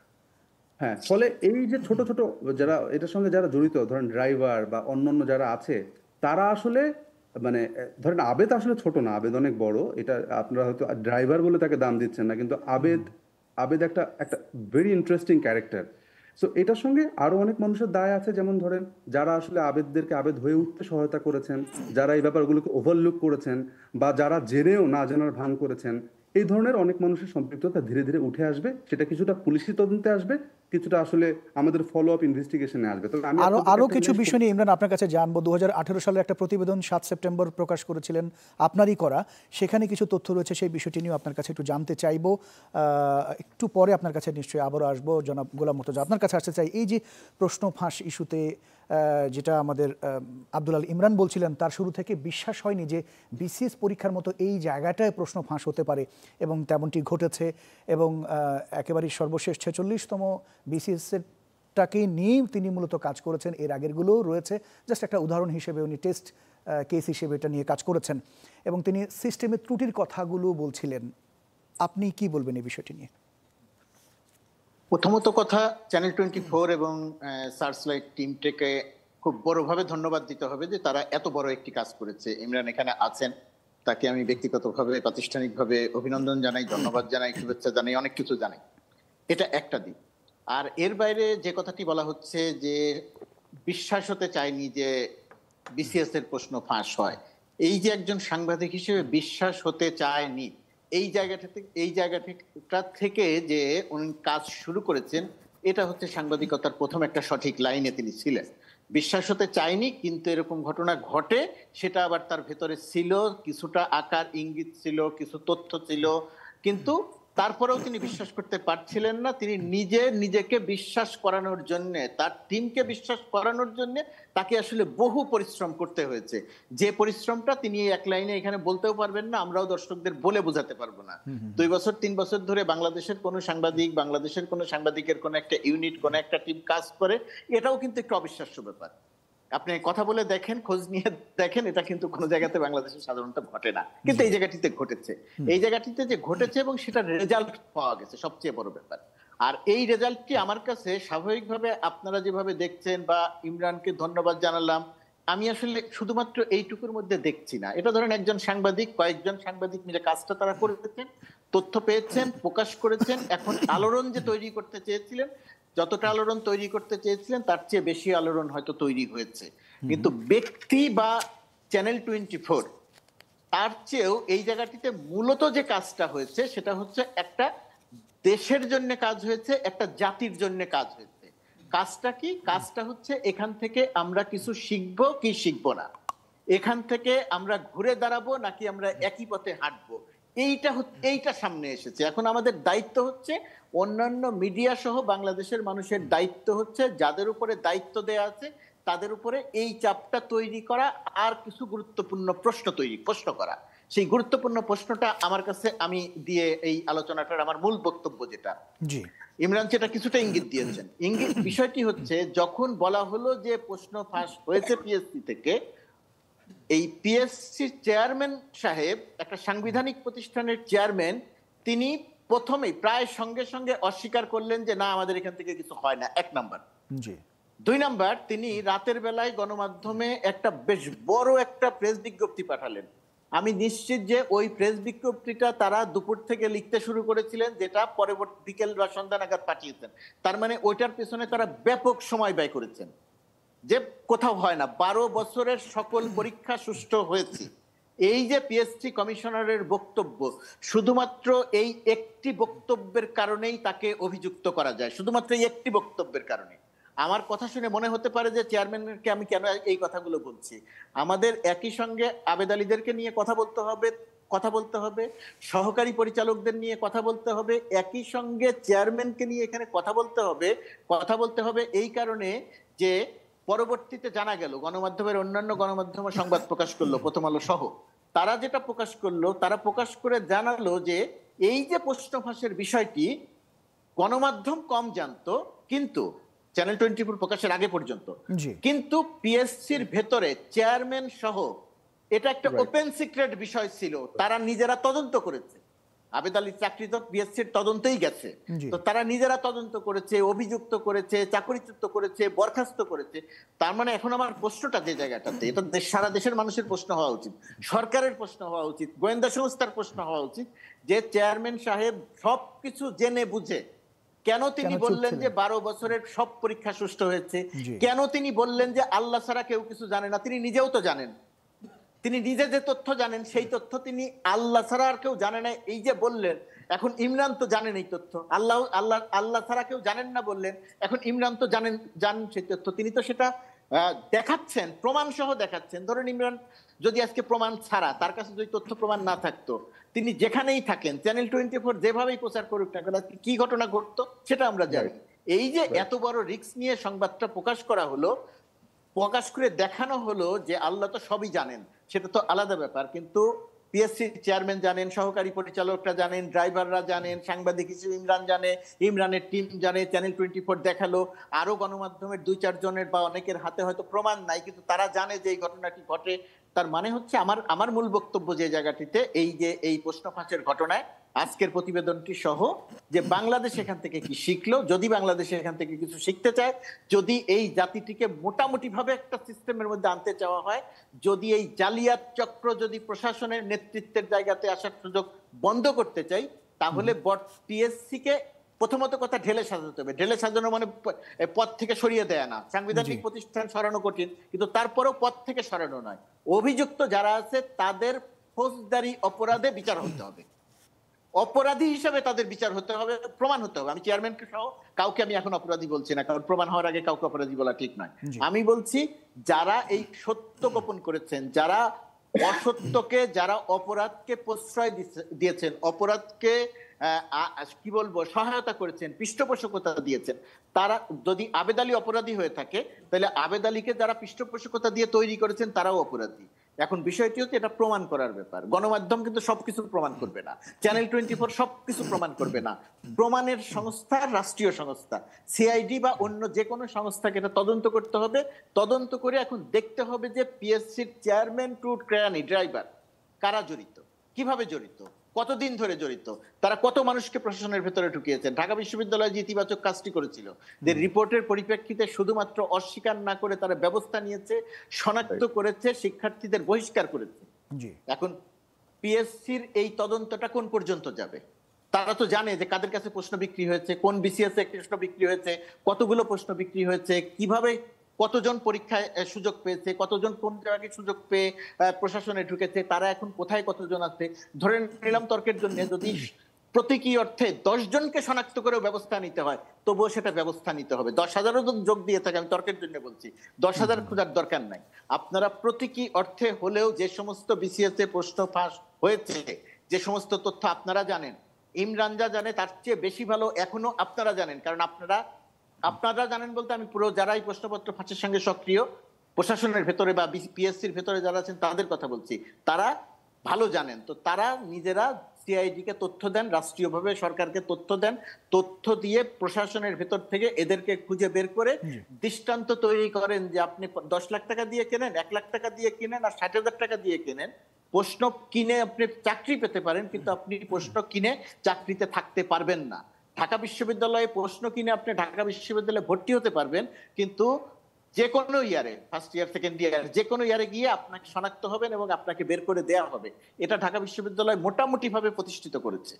Speaker 2: হ্যাঁ, ফলে এই যে ছোট ছোট যারা এটার সঙ্গে যারা জড়িত, ধরেন ড্রাইভার বা অন্যান্য যারা আছে, তারা আসলে মানে ধরেন আবেদ আসলে ছোট না, আবেদ অনেক বড়। এটা আপনারা হয়তো ড্রাইভার বলে তাকে দাম দিচ্ছেন না, কিন্তু আবেদ আবেদ একটা একটা ভেরি ইন্টারেস্টিং ক্যারেক্টার। সো এটার সঙ্গে আরো অনেক মানুষের দায় আছে, যেমন ধরেন যারা আসলে আবেদদেরকে আবেদ হয়ে উঠতে সহায়তা করেছেন, যারা এই ব্যাপারগুলোকে ওভারলুক করেছেন, বা যারা জেনেও না জানার ভান করেছেন। এই ধরনের অনেক মানুষের সম্পৃক্ততা ধীরে ধীরে উঠে আসবে। সেটা কিছুটা পুলিশি তদন্তে আসবে, কিছুটা আসলে আমাদের ফলো আপ ইনভেস্টিগেশনে আসবে। তবে আমি
Speaker 1: আরো
Speaker 2: আপনাদেরকে
Speaker 1: আরো
Speaker 2: একটা
Speaker 1: কিছু
Speaker 2: জিনিস
Speaker 1: বিষয় নিয়ে ইমরান আপনার কাছে জানবো। 2018 সালে একটা প্রতিবেদন 7 সেপ্টেম্বর প্রকাশ করেছিলেন, আপনারই করা। সেখানে কিছু তথ্য রয়েছে, সেই বিষয়টি নিয়ে আপনার কাছে একটু জানতে চাইবো। একটু পরে আপনার কাছে নিশ্চয়ই আবারও আসবো। জনাব গোলাম মুর্তজা, আপনার কাছে আসতে চাই, এই যে প্রশ্ন ফাঁস ইস্যুতে যেটা আমাদের আব্দুল আল ইমরান বলছিলেন, তার শুরু থেকে বিশ্বাস হয়নি যে বিসিএস পরীক্ষার মতো এই জায়গাটায় প্রশ্ন ফাঁস হতে পারে, এবং তেমনটি ঘটেছে। এবং একেবারেই সর্বশেষ 46তম বিসিএসের টাকে নিয়েই তিনি মূলত কাজ করেছেন। এর আগেরগুলোও রয়েছে, জাস্ট একটা উদাহরণ হিসেবে উনি টেস্ট কেস হিসেবে এটা নিয়ে কাজ করেছেন। এবং তিনি সিস্টেমের ত্রুটির কথাগুলো বলছিলেন। আপনি কি বলবেন এই বিষয়টি নিয়ে?
Speaker 3: প্রথমত কথা, চ্যানেল 24 এবং সার্চলাইট টিমটাকে খুব বড়ভাবে ধন্যবাদ দিতে হবে যে তারা এত বড় একটি কাজ করেছে। ইমরান এখানে আছেন, তাকে আমি ব্যক্তিগতভাবে প্রাতিষ্ঠানিকভাবে অভিনন্দন জানাই, ধন্যবাদ জানাই, শুভেচ্ছা জানাই, অনেক কিছু জানাই। এটা একটা দিক। আর এর বাইরে যে কথাটি বলা হচ্ছে যে বিশ্বাস হতে চায়নি যে বিসিএস এর প্রশ্ন ফাঁস হয়, এই যে একজন সাংবাদিক হিসেবে বিশ্বাস হতে চায়নি, এই জায়গাটা থেকে যে উনি কাজ শুরু করেছেন, এটা হচ্ছে সাংবাদিকতার প্রথম একটা সঠিক লাইনে তিনি ছিলেন। বিশ্বাস হতে চায়নি, কিন্তু এরকম ঘটনা ঘটে, সেটা আবার তার ভেতরে ছিল, কিছুটা আকার ইঙ্গিত ছিল, কিছু তথ্য ছিল, কিন্তু তারপরেও তিনি বিশ্বাস করতে পারছিলেন না। তিনি নিজেকে বিশ্বাস করানোর জন্য, তার টিমকে বিশ্বাস করানোর জন্য তাকে আসলে বহু পরিশ্রম করতে হয়েছে। যে পরিশ্রমটা তিনি এক লাইনে এখানে বলতেও পারবেন না, আমরাও দর্শকদের বলে বোঝাতে পারবো না। 2 বছর 3 বছর ধরে বাংলাদেশের কোনো সাংবাদিক, বাংলাদেশের কোনো সাংবাদিকের কোনো একটা ইউনিট, কোনো একটা টিম কাজ করে, এটাও কিন্তু একটু অবিশ্বাস্য ব্যাপার। আপনি কথা বলে দেখেন, খোঁজ নিয়ে দেখেন, এটা কিন্তু কোনো জায়গাতে বাংলাদেশে সাধারণত ঘটে না, কিন্তু এই জায়গাটিতে ঘটেছে। এই জায়গাটিতে যে ঘটেছে এবং সেটা রেজাল্ট পাওয়া গেছে, সবচেয়ে বড় ব্যাপার। আর এই রেজাল্টটি আমার কাছে স্বাভাবিকভাবে আপনারা যেভাবে দেখছেন বা ইমরানকে ধন্যবাদ জানালাম, আমি আসলে শুধুমাত্র এইটুকুর মধ্যে দেখছি না। এটা ধরেন একজন সাংবাদিক, কয়েকজন সাংবাদিক মিলে কাজটা তারা করেছেন, তথ্য পেয়েছেন, প্রকাশ করেছেন। এখন আলোড়ন যে তৈরি করতে চেয়েছিলেন, যতটা আলোড়ন তৈরি করতে চেয়েছিলেন তার চেয়ে বেশি আলোড়ন হয়তো তৈরি হয়েছে। কিন্তু ব্যক্তি বা চ্যানেল 24 তার চেয়েও এই জায়গাটিতে মূলত যে কাজটা হয়েছে সেটা হচ্ছে একটা দেশের জন্য কাজ হয়েছে, একটা জাতির জন্য কাজ হয়েছে। কাজটা কি? কাজটা হচ্ছে এখান থেকে আমরা কিছু শিখবো কি শিখবো না, এখান থেকে আমরা ঘুরে দাঁড়াবো নাকি আমরা একই পথে হাঁটবো, এইটা সামনে এসেছে। এখন আমাদের দায়িত্ব হচ্ছে, অন্যান্য মিডিয়া সহ বাংলাদেশের মানুষের দায়িত্ব হচ্ছে, যাদের উপরে দায়িত্ব দেয়া আছে তাদের উপরে এই চাপটা তৈরি করা, আর কিছু গুরুত্বপূর্ণ প্রশ্ন করা। সেই গুরুত্বপূর্ণ প্রশ্নটা আমার কাছে, আমি দিয়ে এই আলোচনাটার আমার মূল বক্তব্য যেটা,
Speaker 1: জি
Speaker 3: ইমরান সেটা কিছুটা ইঙ্গিত দিয়েছেন। বিষয়টি হচ্ছে, যখন বলা হলো যে প্রশ্ন ফাঁস হয়েছে পিএসসি থেকে, এই পিএসসি চেয়ারম্যান সাহেব, একটা সাংবিধানিক প্রতিষ্ঠানের চেয়ারম্যান, তিনি প্রথমেই প্রায় সঙ্গে সঙ্গে অস্বীকার করলেন যে না, আমাদের এখান থেকে কিছু হয় না, 1 নাম্বার।
Speaker 1: জি
Speaker 3: 2 নাম্বার, তিনি রাতের বেলায় গণমাধ্যমে একটা বেশ বড় একটা প্রেস বিজ্ঞপ্তি পাঠালেন। আমি নিশ্চিত যে ওই প্রেস বিজ্ঞপ্তিটা তারা দুপুর থেকে লিখতে শুরু করেছিলেন, যেটা পরবর্তী বিকেল বা সন্ধ্যা নাগাদ পাঠিয়েছেন। তার মানে ওইটার পেছনে তারা ব্যাপক সময় ব্যয় করেছেন, যে কোথাও হয় না। 12 বছরের সকল পরীক্ষা সুষ্ঠু হয়েছে। এই যে পিএসসি কমিশনারের বক্তব্য, শুধুমাত্র এই একটি বক্তব্যের কারণেই তাকে অভিযুক্ত করা যায়, শুধুমাত্র এই একটি বক্তব্যের কারণে। আমার কথা শুনে মনে হতে পারে যে চেয়ারম্যানকে আমি কেন এই কথাগুলো বলছি। আমাদের একই সঙ্গে আবেদ আলীদেরকে নিয়ে কথা বলতে হবে, সহকারী পরিচালকদের নিয়ে কথা বলতে হবে, একই সঙ্গে চেয়ারম্যানকে নিয়ে এখানে কথা বলতে হবে এই কারণে যে পরবর্তীতে জানা গেল, গণমাধ্যমের অন্যান্য গণমাধ্যম সংবাদ প্রকাশ করলো, প্রথম আলো সহ, তারা যেটা প্রকাশ করলো, তারা প্রকাশ করে জানালো যে এই যে প্রশ্ন ফাঁসের বিষয়টি গণমাধ্যম কম জানতো, কিন্তু চ্যানেল 24 প্রকাশের আগে পর্যন্ত,
Speaker 1: জি
Speaker 3: কিন্তু পিএসসির ভেতরে চেয়ারম্যান সহ এটা একটা ওপেন সিক্রেট বিষয় ছিল। তারা নিজেরা তদন্ত করেছে, আবেদ আলীর চাকরি তো পিএসসির তদন্তেই গেছে,
Speaker 1: জি
Speaker 3: তো তারা নিজেরা তদন্ত করেছে, অভিযুক্ত করেছে, চাকরিচ্যুত করেছে, বরখাস্ত করেছে। তার মানে এখন আমার প্রশ্নটা যে জায়গাটাতে, এটা সারা দেশের মানুষের প্রশ্ন হওয়া উচিত, সরকারের প্রশ্ন হওয়া উচিত, গোয়েন্দা সংস্থার প্রশ্ন হওয়া উচিত, যে চেয়ারম্যান সাহেব সবকিছু জেনে বুঝে কেন তিনি বললেন যে 12 বছরের সব পরীক্ষা সুষ্ঠু হয়েছে, কেন তিনি বললেন যে আল্লাহ ছাড়া কেউ কিছু জানে না। তিনি নিজেও তো জানেন, তিনি নিজে যে তথ্য জানেন সেই তথ্য তিনি আল্লাহ ছাড়া আর কেউ জানে না, এই যে বললেন। এখন ইমরান তো জানেন এই তথ্য, আল্লাহ ছাড়া কেউ জানেন না বললেন, এখন ইমরান তো জানেন সেই তথ্য, তিনি তো সেটা দেখাচ্ছেন, প্রমাণ সহ দেখাচ্ছেন। ধরুন ইমরান যদি আজকে প্রমাণ ছাড়া, তার কাছে যদি তথ্য প্রমাণ না থাকতো, তিনি যেখানেই থাকেন, চ্যানেল 24 যেভাবেই প্রচার করুক না কেন, কি ঘটনা ঘটতো সেটা আমরা জানি। এই যে এত বড় রিস্ক নিয়ে সংবাদটা প্রকাশ করা হলো, প্রকাশ করে দেখানো হলো যে আল্লাহ তো সবই জানেন, সেটা তো আলাদা ব্যাপার, কিন্তু পিএসসি চেয়ারম্যান জানেন, সহকারী পরিচালকরা জানেন, ড্রাইভাররা জানেন, সাংবাদিক হিসেবে ইমরান জানে, ইমরানের টিম জানে, চ্যানেল 24 দেখালো, আরো গণমাধ্যমের 2-4 জনের বা অনেকের হাতে হয়তো প্রমাণ নাই, কিন্তু তারা জানে যে এই ঘটনাটি ঘটে। তার মানে হচ্ছে, আমার মূল বক্তব্য যে জায়গাটিতে, এই যে এই প্রশ্ন ফাঁসের ঘটনায় আজকের প্রতিবেদনটি সহ, যে বাংলাদেশ এখান থেকে কি শিখলো, যদি বাংলাদেশ এখান থেকে কিছু শিখতে চায়, যদি এই জাতিটিকে মোটামুটি ভাবে একটা সিস্টেমের মধ্যে আনতে চাওয়া হয়, যদি এই জালিয়াত চক্র, যদি প্রশাসনের নেতৃত্বের জায়গাতে আসার সুযোগ বন্ধ করতে চাই, তাহলে পিএসসি কে প্রথমত কথা ঢেলে সাজাতে হবে। ঢেলে সাজানো মানে পদ থেকে সরিয়ে দেয়া না, সাংবিধানিক প্রতিষ্ঠান সরানো কঠিন, কিন্তু তারপরেও পদ থেকে সরানো নয়, অভিযুক্ত যারা আছে তাদের ফৌজদারি অপরাধে বিচার হতে হবে, অপরাধী হিসেবে তাদের বিচার হতে হবে, প্রমাণ হতে হবে। আমি চেয়ারম্যানকে সহ কাউকে আমি এখন অপরাধী বলছি না, কারণ প্রমাণ হওয়ার আগে কাউকে অপরাধী বলা ঠিক নয়। আমি বলছি যারা এই সত্য গোপন করেছেন, যারা অসত্যকে, যারা অপরাধকে প্রশ্রয় দিয়েছেন, অপরাধকে কি বলবো, সহায়তা করেছেন, পৃষ্ঠপোষকতা দিয়েছেন, তারা যদি আবেদ আলী অপরাধী হয়ে থাকে, তাহলে আবেদ আলীকে যারা পৃষ্ঠপোষকতা দিয়ে তৈরি করেছেন তারাও অপরাধী। এখন বিষয়টি হচ্ছে এটা প্রমাণ করার ব্যাপার। গণমাধ্যম কিন্তু সবকিছু প্রমাণ করবে না, চ্যানেল 24 সবকিছু প্রমাণ করবে না। প্রমাণের সংস্থা রাষ্ট্রীয় সংস্থা, সিআইডি বা অন্য যে কোনো সংস্থাকে এটা তদন্ত করতে হবে। তদন্ত করে এখন দেখতে হবে যে পিএসসির চেয়ারম্যান টু ক্রেয়ানি ড্রাইভার কারা জড়িত, কিভাবে জড়িত, কতদিন ধরে জড়িত, তারা কত মানুষকে প্রশাসনের ভেতরে ঢুকিয়েছেন। ঢাকা বিশ্ববিদ্যালয় যে ইতিবাচক কাজটি করেছিল, যে রিপোর্টের পরিপ্রেক্ষিতে শুধুমাত্র অস্বীকার না করে তারা ব্যবস্থা নিয়েছে, শনাক্ত করেছে, শিক্ষার্থীদের বহিষ্কার করেছে। এখন পিএসসির এই তদন্তটা কোন পর্যন্ত যাবে? তারা তো জানে যে কাদের কাছে প্রশ্ন বিক্রি হয়েছে, কোন বিসিএস এ প্রশ্ন বিক্রি হয়েছে, কতগুলো প্রশ্ন বিক্রি হয়েছে, কিভাবে কতজন পরীক্ষায় সুযোগ পেয়েছে, কতজন কোন জায়গায় সুযোগ পেয়ে প্রশাসনে ঢুকেছে, তারা এখন কোথায় কতজন আছে। ধরে নিলাম তর্কের জন্য যদি প্রতীকী অর্থে 10 জনকে শনাক্ত করেও ব্যবস্থা নিতে হয়, তবুও সেটা ব্যবস্থা নিতে হবে। 10,000ও যদি যোগ দিয়ে থাকে, আমি তর্কের জন্য বলছি, 10,000 খোঁজার দরকার নাই। আপনারা প্রতীকী অর্থে হলেও যে সমস্ত বিসিএস এ প্রশ্ন ফাঁস হয়েছে, যে সমস্ত তথ্য আপনারা জানেন, ইমরান যা জানে তার চেয়ে বেশি ভালো এখনো আপনারা জানেন। কারণ আপনারা জানেন বলতে আমি পুরো যারাই প্রশ্নপত্র ফাঁসের সঙ্গে সক্রিয়, প্রশাসনের ভেতরে বা পিএসসির ভেতরে যারা আছেন তাদের কথা বলছি, তারা ভালো জানেন। তো তারা নিজেরা সিআইডি কে তথ্য দেন, রাষ্ট্রীয়ভাবে সরকারকে তথ্য দেন, তথ্য দিয়ে প্রশাসনের ভেতর থেকে এদেরকে খুঁজে বের করে দৃষ্টান্ত তৈরি করেন যে আপনি 10 লাখ টাকা দিয়ে কেনেন, 1 লাখ টাকা দিয়ে কিনেন আর 60,000 টাকা দিয়ে কেনেন, প্রশ্ন কিনে আপনি চাকরি পেতে পারেন, কিন্তু আপনি প্রশ্ন কিনে চাকরিতে থাকতে পারবেন না। ঢাকা বিশ্ববিদ্যালয়ে প্রশ্ন কিনে আপনি ঢাকা বিশ্ববিদ্যালয়ে ভর্তি হতে পারবেন, কিন্তু যে কোনো ইয়ারে, ফার্স্ট ইয়ার সেকেন্ড ইয়ার যে কোনো ইয়ারে গিয়ে আপনাকে শনাক্ত হবেন এবং আপনাকে বের করে দেওয়া হবে। এটা ঢাকা বিশ্ববিদ্যালয় মোটামুটি ভাবে প্রতিষ্ঠিত করেছে।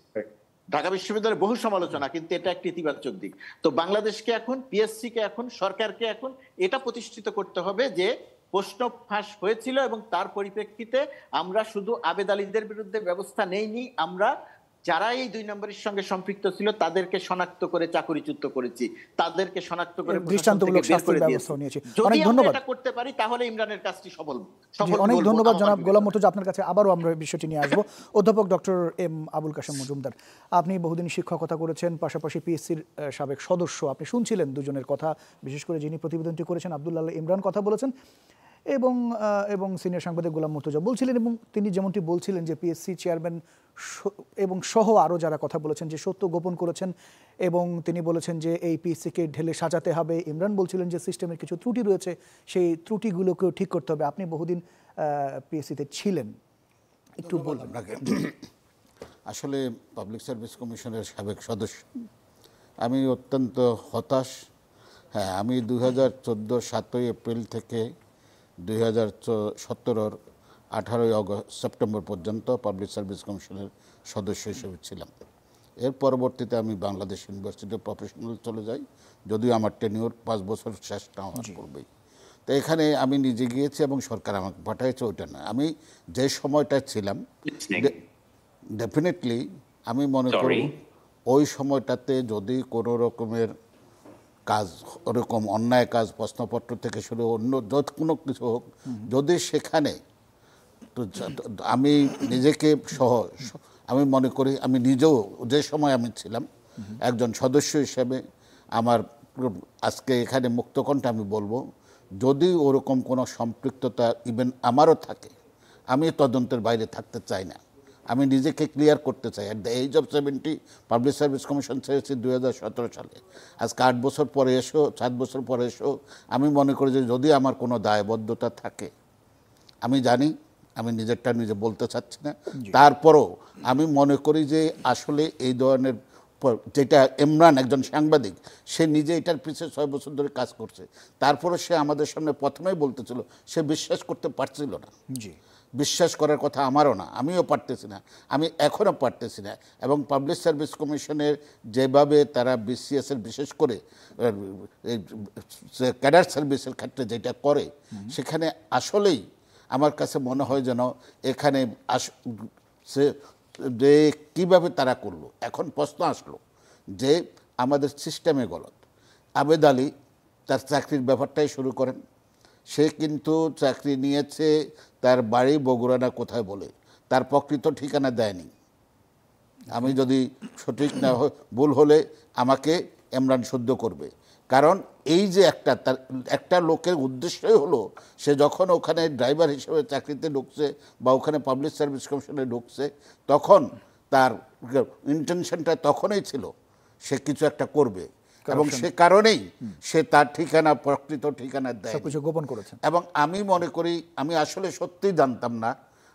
Speaker 3: ঢাকা বিশ্ববিদ্যালয়ের বহু সমালোচনা, কিন্তু এটা একটি ইতিবাচক দিক। তো বাংলাদেশকে এখন, পিএসসি কে এখন, সরকারকে এখন এটা প্রতিষ্ঠিত করতে হবে যে প্রশ্ন ফাঁস হয়েছিল এবং তার পরিপ্রেক্ষিতে আমরা শুধু আবেদ আলীদের বিরুদ্ধে ব্যবস্থা নেইনি, আমরা যারা এই 2 নম্বরের সঙ্গে সম্পৃক্ত ছিল তাদেরকে শনাক্ত করে চাকরিচ্যুত করেছি, তাদেরকে শনাক্ত করে
Speaker 1: দৃষ্টান্তমূলক শাস্তির ব্যবস্থা নিয়েছি।
Speaker 3: অনেক ধন্যবাদ। এটা করতে পারি তাহলে ইমরানের কাজটি সফল।
Speaker 1: অনেক ধন্যবাদ জনাব গোলাম মুর্তজা। আপনার কাছে আবারও আমরা বিষয়টি নিয়ে আসবো। অধ্যাপক ডক্টর এম আবুল কাশেম মজুমদার, আপনি বহুদিন শিক্ষকতা করেছেন, পাশাপাশি পিএসসির সাবেক সদস্য। আপনি শুনছিলেন দুজনের কথা, বিশেষ করে যিনি প্রতিবেদনটি করেছেন আব্দুল্লাহ ইমরান কথা বলেছেন, এবং সিনিয়র সাংবাদিক গোলাম মুর্তজা বলছিলেন, এবং তিনি যেমনটি বলছিলেন যে পিএসসি চেয়ারম্যান এবং সহ আরও যারা কথা বলেছেন যে সত্য গোপন করেছেন, এবং তিনি বলেছেন যে এই পিএসসিকে ঢেলে সাজাতে হবে। ইমরান বলছিলেন যে সিস্টেমের কিছু ত্রুটি রয়েছে, সেই ত্রুটিগুলোকেও ঠিক করতে হবে। আপনি বহুদিন পিএসসিতে ছিলেন, একটু বলবেন।
Speaker 4: আসলে পাবলিক সার্ভিস কমিশনের সাবেক সদস্য আমি অত্যন্ত হতাশ। হ্যাঁ, আমি 2014 7ই এপ্রিল থেকে 2017 18ই সেপ্টেম্বর পর্যন্ত পাবলিক সার্ভিস কমিশনের সদস্য হিসেবে ছিলাম। এর পরবর্তীতে আমি বাংলাদেশ ইউনিভার্সিটি প্রফেশনাল চলে যাই, যদিও আমার টেনিওর 5 বছর শেষ না হওয়ার পূর্বেই। তো এখানে আমি নিজে গিয়েছি এবং সরকার আমাকে পাঠাইছে, ওইটা না। আমি যে সময়টা ছিলাম, ডেফিনেটলি আমি মনে করি ওই সময়টাতে যদি কোনো রকমের কাজ, ওরকম অন্যায় কাজ, প্রশ্নপত্র থেকে শুরু অন্য যত কোনো কিছু হোক, যদি সেখানে তো আমি নিজেকে সহ আমি মনে করি, আমি নিজেও যে সময় আমি ছিলাম একজন সদস্য হিসেবে, আমার আজকে এখানে মুক্তকণ্ঠে আমি বলবো, যদি ওরকম কোনো সম্পৃক্ততা ইভেন আমারও থাকে, আমি তদন্তের বাইরে থাকতে চাই না। আমি নিজেকে ক্লিয়ার করতে চাই। At the age of 70 public service commission ছেড়েছি 2017 সালে। আজকে 8 বছর পরে এসো, 7 বছর পরে এসো, আমি মনে করি যে যদি আমার কোনো দায়বদ্ধতা থাকে, আমি জানি আমি নিজেরটা নিজে বলতে চাচ্ছি না, তারপরও আমি মনে করি যে আসলে এই ধরনের, যেটা ইমরান একজন সাংবাদিক, সে নিজে এটার পিছিয়ে 6 বছর ধরে কাজ করছে, তারপরে সে আমাদের সামনে প্রথমেই বলতেছিল সে বিশ্বাস করতে পারছিল না। বিশ্বাস করার কথা আমারও না, আমিও পারতেছি না, আমি এখনও পারতেছি না। এবং পাবলিক সার্ভিস কমিশনের যেভাবে তারা বিসিএসের বিশেষ করে ক্যাডার সার্ভিসের ক্ষেত্রে যেটা করে, সেখানে আসলেই আমার কাছে মনে হয় যেন এখানে যে কীভাবে তারা করলো। এখন প্রশ্ন আসলো যে আমাদের সিস্টেমে গলত। আবেদ আলী তার চাকরির ব্যাপারটাই শুরু করেন। সে কিন্তু চাকরি নিয়েছে তার বাড়ি বগুড়া না কোথায় বলে, তার প্রকৃত ঠিকানা দেয়নি। আমি যদি সঠিক না ভুল হলে আমাকে ইমরান শুদ্ধ করবে, কারণ এই যে একটা লোকের উদ্দেশ্যই হলো সে যখন ওখানে ড্রাইভার হিসেবে চাকরিতে ঢুকছে বা ওখানে পাবলিক সার্ভিস কমিশনে ঢুকছে তখন তার ইন্টেনশনটা তখনই ছিল সে কিছু একটা করবে, এবং সে কারণেই সে তার ঠিকানা প্রকৃত ঠিকানা দেয়,
Speaker 1: সবকিছু গোপন করেছেন।
Speaker 4: এবং আমি মনে করি, আমি আসলে সত্যিই জানতাম না,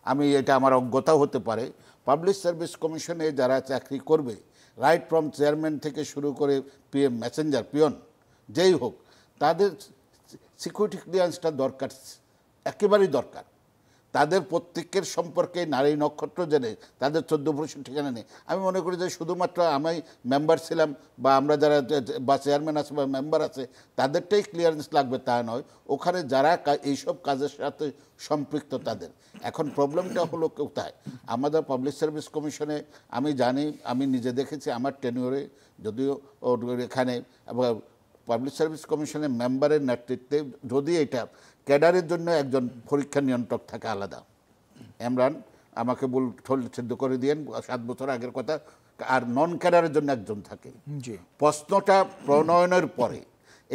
Speaker 4: আমি এটা আমার অজ্ঞতা হতে পারে, পাবলিক সার্ভিস কমিশনে যারা চাকরি করবে রাইট ফ্রম চেয়ারম্যান থেকে শুরু করে পিএম মেসেঞ্জার পিয়ন যেই হোক তাদের সিকিউরিটি ক্লিয়ারেন্সটা দরকার, একেবারেই দরকার। তাদের প্রত্যেকের সম্পর্কে নারী নক্ষত্র জেনে তাদের 14 পুরুষের ঠিকানা নেই। আমি মনে করি যে শুধুমাত্র আমি মেম্বার ছিলাম বা আমরা যারা বা চেয়ারম্যান আছে বা মেম্বার আছে তাদেরটাই ক্লিয়ারেন্স লাগবে তা নয়, ওখানে যারা এইসব কাজের সাথে সম্পৃক্ত তাদের। এখন প্রবলেমটা হলো কোথায়, আমাদের পাবলিক সার্ভিস কমিশনে আমি জানি, আমি নিজে দেখেছি আমার টেনিওরে, যদিও এখানে পাবলিক সার্ভিস কমিশনের মেম্বারের নেতৃত্বে যদি এটা ক্যাডারের জন্য একজন পরীক্ষা নিয়ন্ত্রক থাকে আলাদা, এমরান আমাকে সিদ্ধ করে দিয়েন 7 বছর আগের কথা, আর নন ক্যাডারের জন্য একজন থাকে। প্রশ্নটা প্রণয়নের পরে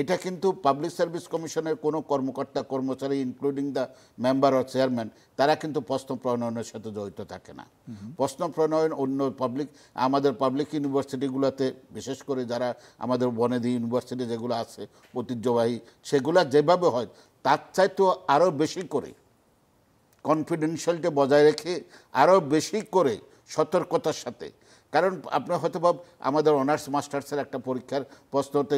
Speaker 4: এটা কিন্তু পাবলিক সার্ভিস কমিশনের কোনো কর্মকর্তা কর্মচারী ইনক্লুডিং দ্য মেম্বার ও চেয়ারম্যান তারা কিন্তু প্রশ্ন প্রণয়নের সাথে জড়িত থাকে না। প্রশ্ন প্রণয়ন অন্য আমাদের পাবলিক ইউনিভার্সিটিগুলোতে, বিশেষ করে যারা আমাদের বনেদি ইউনিভার্সিটি যেগুলো আছে ঐতিহ্যবাহী, সেগুলো যেভাবে হয় তার চাইতেও আরও বেশি করে কনফিডেন্সিয়ালিটি বজায় রেখে আরও বেশি করে সতর্কতার সাথে, কারণ আপনি হয়তো আমাদের অনার্স মাস্টার্সের একটা পরীক্ষার প্রশ্নতে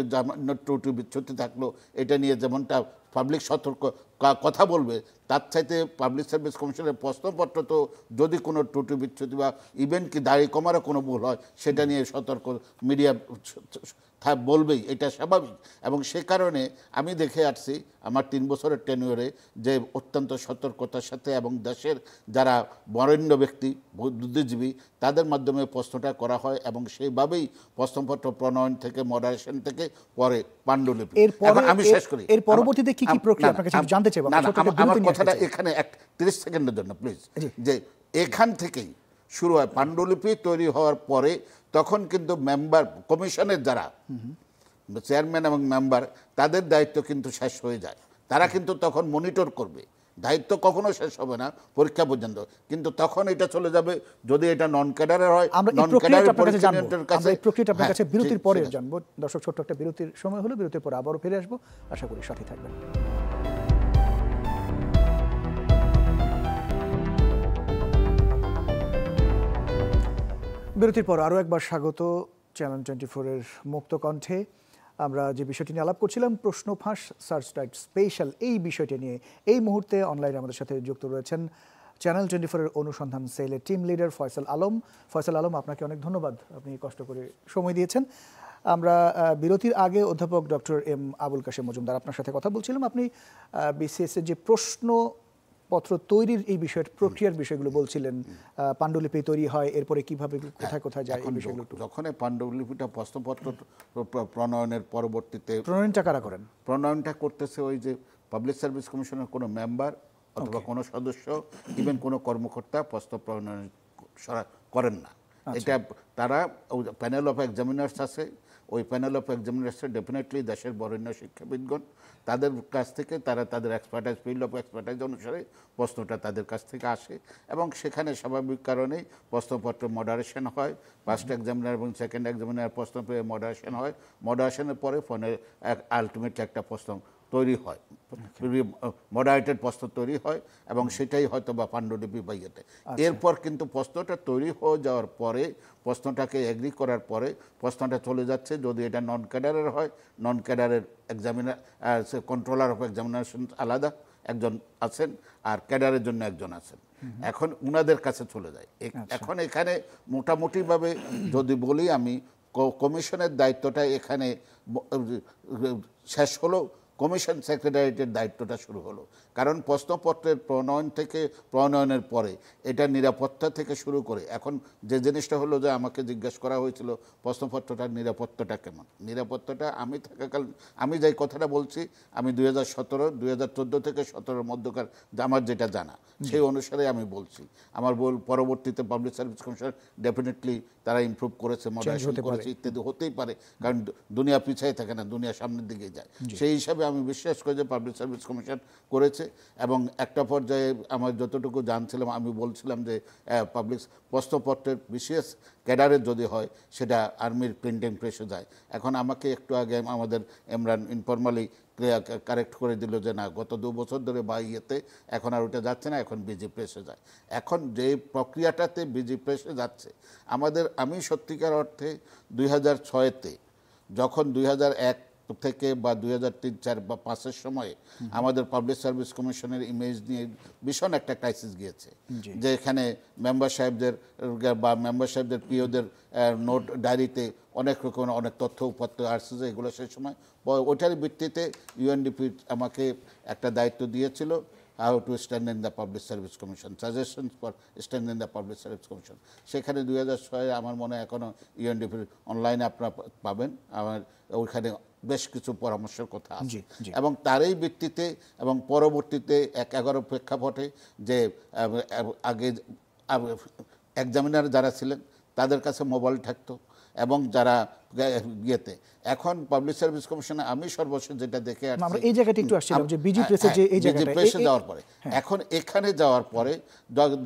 Speaker 4: ত্রুটি বিচ্যুতি থাকলো, এটা নিয়ে যেমনটা পাবলিক সতর্ক কথা বলবে, তার চাইতে পাবলিক সার্ভিস কমিশনের প্রশ্নপত্র তো যদি কোনো ত্রুটি বিচ্যুতি বা ইভেন কি দাড়ি কমারও কোনো ভুল হয় সেটা নিয়ে সতর্ক মিডিয়া বলবেই, এটা স্বাভাবিক। এবং সে কারণে আমি দেখে আসছি আমার 3 বছরের টেনিওরে যে অত্যন্ত সতর্কতার সাথে এবং দেশের যারা বরেণ্য ব্যক্তি বুদ্ধিজীবী তাদের মাধ্যমে প্রশ্নটা করা হয়, এবং সেইভাবেই প্রশ্নপত্র প্রণয়ন থেকে মডারেশন থেকে পরে পাণ্ডুলিপি। আমি শেষ করি,
Speaker 1: এর পরবর্তীতে কি কি প্রক্রিয়া আপনার কাছে জানতে চাই।
Speaker 4: আমার কথাটা এখানে 30 সেকেন্ডের জন্য প্লিজ, যে এখান থেকেই শুরু হয় পাণ্ডুলিপি তৈরি হওয়ার পরে, তখন কিন্তু মেম্বার কমিশনের যারা চেয়ারম্যান এবং মেম্বার তাদের দায়িত্ব কিন্তু শেষ হয়ে যায়, তারা কিন্তু তখন মনিটর করবে, দায়িত্ব কখনো শেষ হবে না পরীক্ষা পর্যন্ত, কিন্তু তখন এটা চলে যাবে যদি এটা নন ক্যাডারের হয়, নন ক্যাডারের পরীক্ষার কাছে।
Speaker 1: এই প্রক্রিয়াটা আপনার কাছে বিরতির পরে জানবো। দর্শক, ছোট্ট একটা বিরতির সময় হলো, বিরতির পরে আবারও ফিরে আসবো, আশা করি সাথে থাকবেন। বিরতির পর আরও একবার স্বাগত চ্যানেল 24-এর মুক্ত কণ্ঠে। আমরা যে বিষয়টি নিয়ে আলাপ করছিলাম, প্রশ্ন ফাঁস সার্চ লাইট স্পেশাল, এই বিষয়টি নিয়ে এই মুহূর্তে অনলাইনে আমাদের সাথে যুক্ত রয়েছেন চ্যানেল 24-এর অনুসন্ধান সেলের টিম লিডার ফয়সাল আলম। ফয়সাল আলম, আপনাকে অনেক ধন্যবাদ, আপনি কষ্ট করে সময় দিয়েছেন। আমরা বিরতির আগে অধ্যাপক ডক্টর এম আবুল কাশেম মজুমদার আপনার সাথে কথা বলছিলাম। আপনি বিসিএসের যে প্রশ্নপত্র তৈরির এই বিষয়ের প্রক্রিয়ার বিষয়গুলো বলছিলেন, পাণ্ডুলিপি তৈরি হয়, এরপরে কিভাবে কোথায় কোথায় যায় এই বিষয়গুলো।
Speaker 4: যখন পাণ্ডুলিপিটা প্রশ্নপত্র প্রণয়নের পরবর্তীতে
Speaker 1: প্রণয়নটা কারা করেন?
Speaker 4: প্রণয়নটা করতেছে ওই যে পাবলিক সার্ভিস কমিশনের কোনো মেম্বার অথবা কোনো সদস্য, ইভেন কোনো কর্মকর্তা প্রশ্ন প্রণয়ন করেন না। এটা তারা প্যানেল অফ এক্সামিনার্স আছে, ওই প্যানেল অফ এক্সামিনার্সে ডেফিনেটলি দেশের বরেণ্য শিক্ষাবিদগণ, তাদের কাছ থেকে তারা তাদের এক্সপার্টাইজ, ফিল্ড অফ এক্সপার্টাইজ অনুসারে প্রশ্নটা তাদের কাছ থেকে আসে, এবং সেখানে স্বাভাবিক কারণেই প্রশ্নপত্র মডারেশন হয়। ফার্স্ট এক্সামিনার এবং সেকেন্ড এক্সামিনার প্রশ্ন পেয়ে মডারেশন হয়, মডারেশনের পরে ফোনে আলটিমেটলি একটা প্রশ্ন তৈরি হয়, মডারেটেড প্রশ্ন তৈরি হয়, এবং সেটাই হয়তো বা পাণ্ডুলিপি বা ইয়েতে। এরপর কিন্তু প্রশ্নটা তৈরি হয়ে যাওয়ার পরে, প্রশ্নটাকে এগ্রি করার পরে প্রশ্নটা চলে যাচ্ছে, যদি এটা নন ক্যাডারের হয়, নন ক্যাডারের এক্সামিনার কন্ট্রোলার অফ এক্সামিনেশন আলাদা একজন আছেন, আর ক্যাডারের জন্য একজন আছেন, এখন উনাদের কাছে চলে যায়। এখন এখানে মোটামুটিভাবে যদি বলি আমি, কমিশনের দায়িত্বটা এখানে শেষ হলো। কমিশন সেক্রেটারিয়েটের দায়িত্বটা শুরু হলো। কারণ প্রশ্নপত্রের প্রণয়নের পরে এটা নিরাপত্তা থেকে শুরু করে এখন যে জিনিসটা হলো যে আমাকে জিজ্ঞেস করা হয়েছিল প্রশ্নপত্রটার নিরাপত্তাটা কেমন। নিরাপত্তাটা আমি থাকাকালীন আমি যেই কথাটা বলছি আমি 2014 থেকে 17 মধ্যকার আমার যেটা জানা সেই অনুসারে আমি বলছি। আমার পরবর্তীতে পাবলিক সার্ভিস কমিশন ডেফিনেটলি তারা ইমপ্রুভ করেছে, মডারেশন করেছে, ইত্যাদি হতেই পারে, কারণ দুনিয়া পিছিয়ে থাকে না, দুনিয়া সামনের দিকে যায়। সেই হিসাবে আমি বিশ্বাস করি যে পাবলিক সার্ভিস কমিশন করেছে। এবং একটা পর্যায়ে আমার যতটুকু জানছিলাম আমি বলছিলাম যে পাবলিক প্রশ্নপত্রের বিশেষ ক্যাডারের যদি হয় সেটা আর্মির প্রিন্টিং প্রেসে যায়। এখন আমাকে একটু আগে আমাদের ইমরান ইনফরমালি কারেক্ট করে দিল যে না, গত 2 বছর ধরে বা ইয়েতে এখন আর ওটা যাচ্ছে না, এখন বিজি প্রেসে যায়। এখন যে প্রক্রিয়াটাতে বিজি প্রেসে যাচ্ছে আমি সত্যিকার অর্থে 2006-তে যখন 2001 থেকে বা 2003, 2004 বা 2005-এর সময়ে আমাদের পাবলিক সার্ভিস কমিশনের ইমেজ নিয়ে ভীষণ একটা ক্রাইসিস গিয়েছে, যে এখানে মেম্বার সাহেবদের পিওদের নোট ডায়েরিতে অনেক রকম অনেক তথ্য উপাত্ত আসছে, যে এগুলো সেই সময় ওটার ভিত্তিতে ইউএনডিপি আমাকে একটা দায়িত্ব দিয়েছিল, how to stand in the public service commission, suggestions for stand in the public service commission. সেখানে 2006 আমার মনে হয় এখনও ইউএনডিপির অনলাইনে আপনারা পাবেন, আমার ওইখানে বেশ কিছু পরামর্শের কথা আছে। এবং তারই ভিত্তিতে এবং পরবর্তীতে 11 প্রেক্ষাপটে যে আগে এক্সামিনার যারা ছিলেন তাদের কাছে মোবাইল থাকতো, এবং যারা ইয়েতে এখন পাবলিক সার্ভিস কমিশনে আমি সর্বশেষ যেটা দেখে
Speaker 1: আমরা এই জায়গাটা একটু আসছিলাম যে বিজি প্রেসে যে এই জায়গাটা
Speaker 4: প্রেসে যাওয়ার পরে এখন এখানে যাওয়ার পরে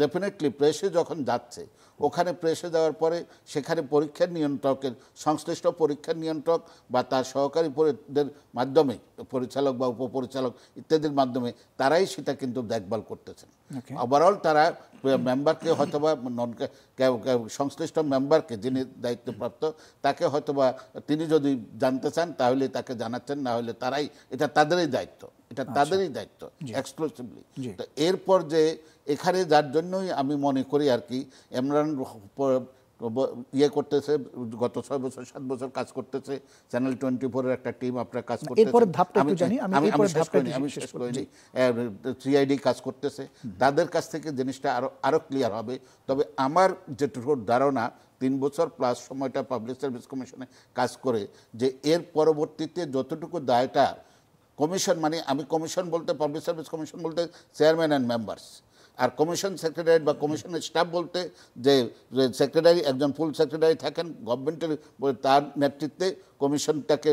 Speaker 4: ডেফিনেটলি প্রেসে যখন যাচ্ছে ওখানে প্রেসে যাওয়ার পরে সেখানে পরীক্ষার নিয়ন্ত্রকের সংশ্লিষ্ট পরীক্ষার নিয়ন্ত্রক বা তার সহকারীদের মাধ্যমে পরিচালক বা উপপরিচালক ইত্যাদির মাধ্যমে তারাই সেটা কিন্তু দেখভাল করতেছেন। ওভারঅল তারা মেম্বারকে হয়তোবা সংশ্লিষ্ট মেম্বারকে যিনি দায়িত্বপ্রাপ্ত তাকে হয়তোবা তিনি যদি জানতে চান তাহলে তাকে জানাচ্ছেন, না হলে তারাই এটা তাদেরই দায়িত্ব, এটা তাদেরই দায়িত্ব এক্সক্লুসিভলি। তো এরপর যে এখানে যার জন্যই আমি মনে করি আর কি ইমরান ইয়ে করতেছে, গত 6 বছর 7 বছর কাজ করতেছে, চ্যানেল 24-এর একটা টিম আপনার কাজ করতেছে, আমি শেষ করিনি, সিআইডি কাজ করতেছে, তাদের কাছ থেকে জিনিসটা আরো ক্লিয়ার হবে। তবে আমার যেটুকু ধারণা 3 বছর প্লাস সময়টা পাবলিক সার্ভিস কমিশনে কাজ করে, যে এর পরবর্তীতে যতটুকু দায়টা কমিশন, মানে আমি কমিশন বলতে পাবলিক সার্ভিস কমিশন বলতে চেয়ারম্যান অ্যান্ড মেম্বার্স, আর কমিশন সেক্রেটারি বা কমিশনের স্টাফ বলতে যে সেক্রেটারি একজন ফুল সেক্রেটারি থাকেন গভর্নমেন্টের, তার নেতৃত্বে কমিশনটাকে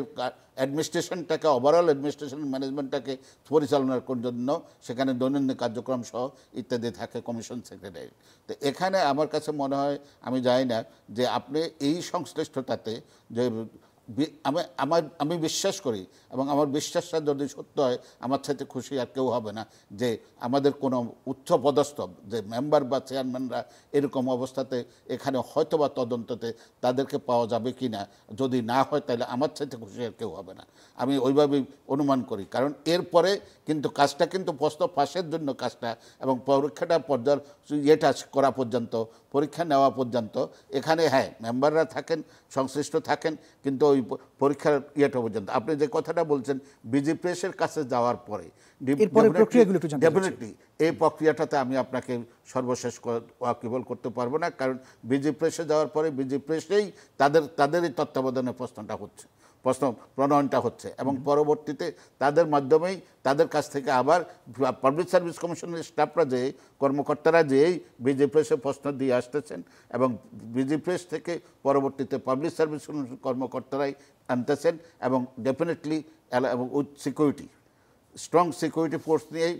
Speaker 4: অ্যাডমিনিস্ট্রেশনটাকে ওভারঅল অ্যাডমিনিস্ট্রেশন ম্যানেজমেন্টটাকে পরিচালনার জন্য সেখানে দৈনন্দিন কার্যক্রম সহ ইত্যাদি থাকে কমিশন সেক্রেটারি। তো এখানে আমার কাছে মনে হয়, আমি জানি না যে আপনি এই সংশ্লিষ্টতাতে যে আমি বিশ্বাস করি এবং আমার বিশ্বাসটা যদি সত্য হয় আমার সাথে খুশি আর কেউ হবে না, যে আমাদের কোনো উচ্চপদস্থ যে মেম্বার বা চেয়ারম্যানরা এরকম অবস্থাতে এখানে হয়তোবা তদন্ততে তাদেরকে পাওয়া যাবে কি না, যদি না হয় তাহলে আমার সাথে খুশি আর কেউ হবে না, আমি ওইভাবেই অনুমান করি। কারণ এরপরে কিন্তু কাজটা কিন্তু প্রশ্ন ফাঁসের জন্য কাজটা এবং পরীক্ষাটা ইয়েটা করা পর্যন্ত, পরীক্ষা নেওয়া পর্যন্ত এখানে হ্যাঁ মেম্বাররা থাকেন, সংশ্লিষ্ট থাকেন, কিন্তু ওই পরীক্ষার ইয়েটা পর্যন্ত আপনি যে কথাটা বলছেন বিজি প্রেসের কাছে যাওয়ার পরে ডেফিনেটলি এই প্রক্রিয়াটাতে আমি আপনাকে সর্বশেষ ওয়াকিবল করতে পারবো না, কারণ বিজি প্রেসে যাওয়ার পরে বিজি প্রেসেই তাদেরই তত্ত্বাবধানে প্রশ্ন প্রণয়নটা হচ্ছে, এবং পরবর্তীতে তাদের মাধ্যমেই তাদের কাছ থেকে আবার পাবলিক সার্ভিস কমিশনের স্টাফরা যে কর্মকর্তারা যেই বিজি প্রেসে প্রশ্ন দিয়ে আসতেছেন, এবং বিজি প্রেস থেকে পরবর্তীতে পাবলিক সার্ভিস কর্মকর্তারাই আনতেছেন, এবং ডেফিনেটলি এবং with security, strong security force নিয়েই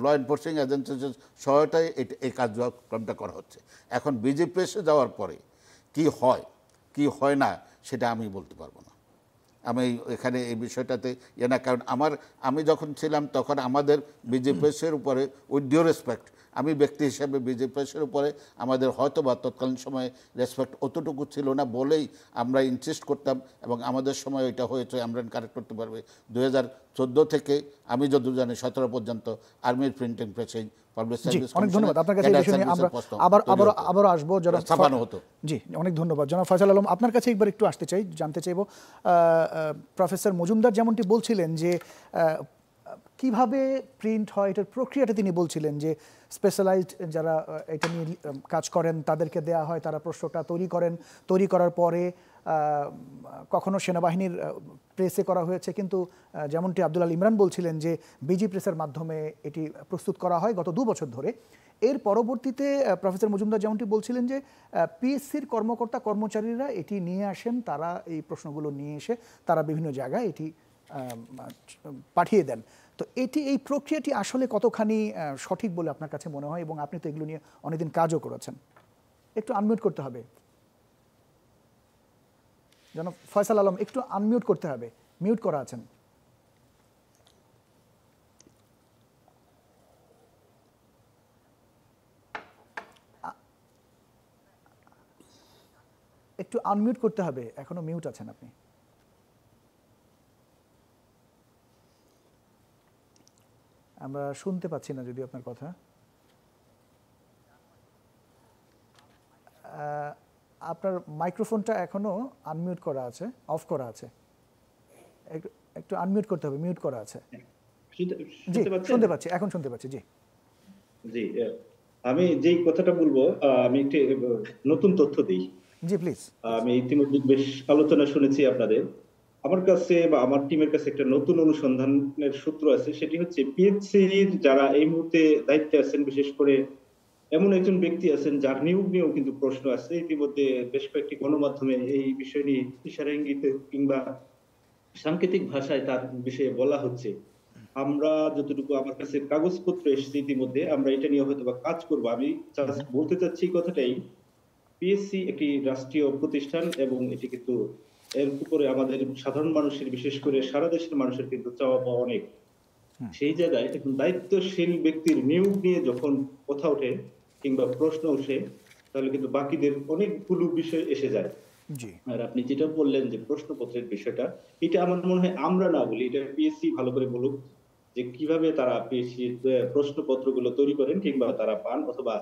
Speaker 4: ল এনফোর্সিং এজেন্সির সহায়তায় এই কার্যক্রমটা করা হচ্ছে। এখন বিজি প্রেসে যাওয়ার পরে কি হয় না সেটা আমি বলতে পারবো না, আমি এখানে এই বিষয়টাতে না, কারণ আমি যখন ছিলাম তখন আমাদের বিজি প্রেসের উপরে উইথ ডিউ রেসপেক্ট, আমি ব্যক্তি হিসেবে বিজি প্রেসের উপরে আমাদের হয়তো বা তৎকালীন সময়ে রেসপেক্ট অতটুকু ছিল না বলেই আমরা ইনসিস্ট করতাম, এবং আমাদের সময় এটা হয়েছে, আমরা কারেক্ট করতে পারবে 2014 থেকে আমি যত জানি 17 পর্যন্ত আর্মির প্রিন্টিং প্রেসেই পাবলিক
Speaker 1: জি
Speaker 4: সার্ভিস
Speaker 1: অনেক ধন্যবাদ আপনার কাছে এই
Speaker 4: ক্যাডার
Speaker 1: বিষয় নিয়ে আমরা
Speaker 4: সার্ভিসের প্রশ্ন
Speaker 1: আবার আসবো জনাব
Speaker 4: ছাপানো হতো।
Speaker 1: জি অনেক ধন্যবাদ জনাব ফয়সাল আলম, আপনার কাছে একবার একটু আসতে চাই, জানতে চাইবো প্রফেসর মজুমদার যেমনটি বলছিলেন যে কিভাবে প্রিন্ট হয় এটার প্রক্রিয়াটা তিনি বলছিলেন যে স্পেশালাইজড যারা এটা নিয়ে কাজ করেন তাদেরকে দেয়া হয়, তারা প্রশ্নটা তৈরি করার পরে কখনো সেনাবাহিনীর প্রেসে করা হয়েছে, কিন্তু যেমনটি আব্দুল আল ইমরান বলছিলেন যে বিজি প্রেসের মাধ্যমে এটি প্রস্তুত করা হয় গত 2 বছর ধরে। এর পরবর্তীতে প্রফেসর মজুমদার যেমনটি বলছিলেন যে পিএসসির কর্মচারীরা এটি নিয়ে আসেন, তারা এই প্রশ্নগুলো নিয়ে এসে তারা বিভিন্ন জায়গায় এটি পাঠিয়ে দেন। তো এই প্রক্রিয়াটি আসলে কতখানি সঠিক বলে আপনার কাছে মনে হয়, এবং আপনি তো এগুলো নিয়ে অনেকদিন কাজও করেছেন? একটু আনমিউট করতে হবে জনাব ফয়সাল আলম, একটু আনমিউট করতে হবে, মিউট করা আছেন। একটু আনমিউট করতে হবে, এখনো মিউট আছেন আপনি। আমরা শুনতে পাচ্ছি না যদিও আপনার কথা। আপনার মাইক্রোফোনটা এখনো আনমিউট করা আছে, অফ করা আছে, একটু আনমিউট করতে হবে, মিউট করা আছে। জি শুনতে পাচ্ছি, এখন শুনতে পাচ্ছি। জি
Speaker 5: জি আমি যেই কথাটা বলবো, আমি একটি নতুন তথ্য দিই।
Speaker 1: জি প্লিজ।
Speaker 5: আমি ইতিমধ্যে বেশ আলোচনা শুনেছি আপনাদের। আমার কাছে বা আমার টিমের কাছে একটা নতুন অনুসন্ধানের সূত্র আছে, সেটি হচ্ছে পিএইচসির যারা এই মুহূর্তে দায়িত্বে আছেন, বিশেষ করে এমন একজন ব্যক্তি আছেন যার নিয়োগ নিয়েও কিন্তু প্রশ্ন আছে। ইতিমধ্যে বেশ কয়েকটি গণমাধ্যমে এই বিষয় নিয়ে ইশারা ইঙ্গিতে কিংবা সাংকেতিক ভাষায় তার বিষয়ে বলা হচ্ছে। আমরা যতটুকু আমার কাছে কাগজপত্র এসেছে ইতিমধ্যে, আমরা এটা নিয়ে হয়তো বা কাজ করবো। আমি জাস্ট বলতে চাচ্ছি এই কথাটাই, পিএসসি একটি রাষ্ট্রীয় প্রতিষ্ঠান এবং এটি কিন্তু এর উপরে আমাদের সাধারণ মানুষের, বিশেষ করে সারা দেশের মানুষের কিন্তু চাওয়া পাওয়া অনেক। সেই জায়গায় এখন দায়িত্বশীল ব্যক্তির নিয়োগ নিয়ে যখন কথা ওঠে কিংবা প্রশ্ন ওঠে, তাহলে কিন্তু বাকিদের অনেকগুলো বিষয় এসে যায়।
Speaker 1: জি
Speaker 5: আর আপনি যেটা বললেন যে প্রশ্নপত্রের বিষয়টা, এটা আমার মনে হয় আমরা না বলি, এটা পিএসসি ভালো করে বলুক যে কিভাবে তারা পিএসসি প্রশ্নপত্রগুলো তৈরি করেন কিংবা তারা পান অথবা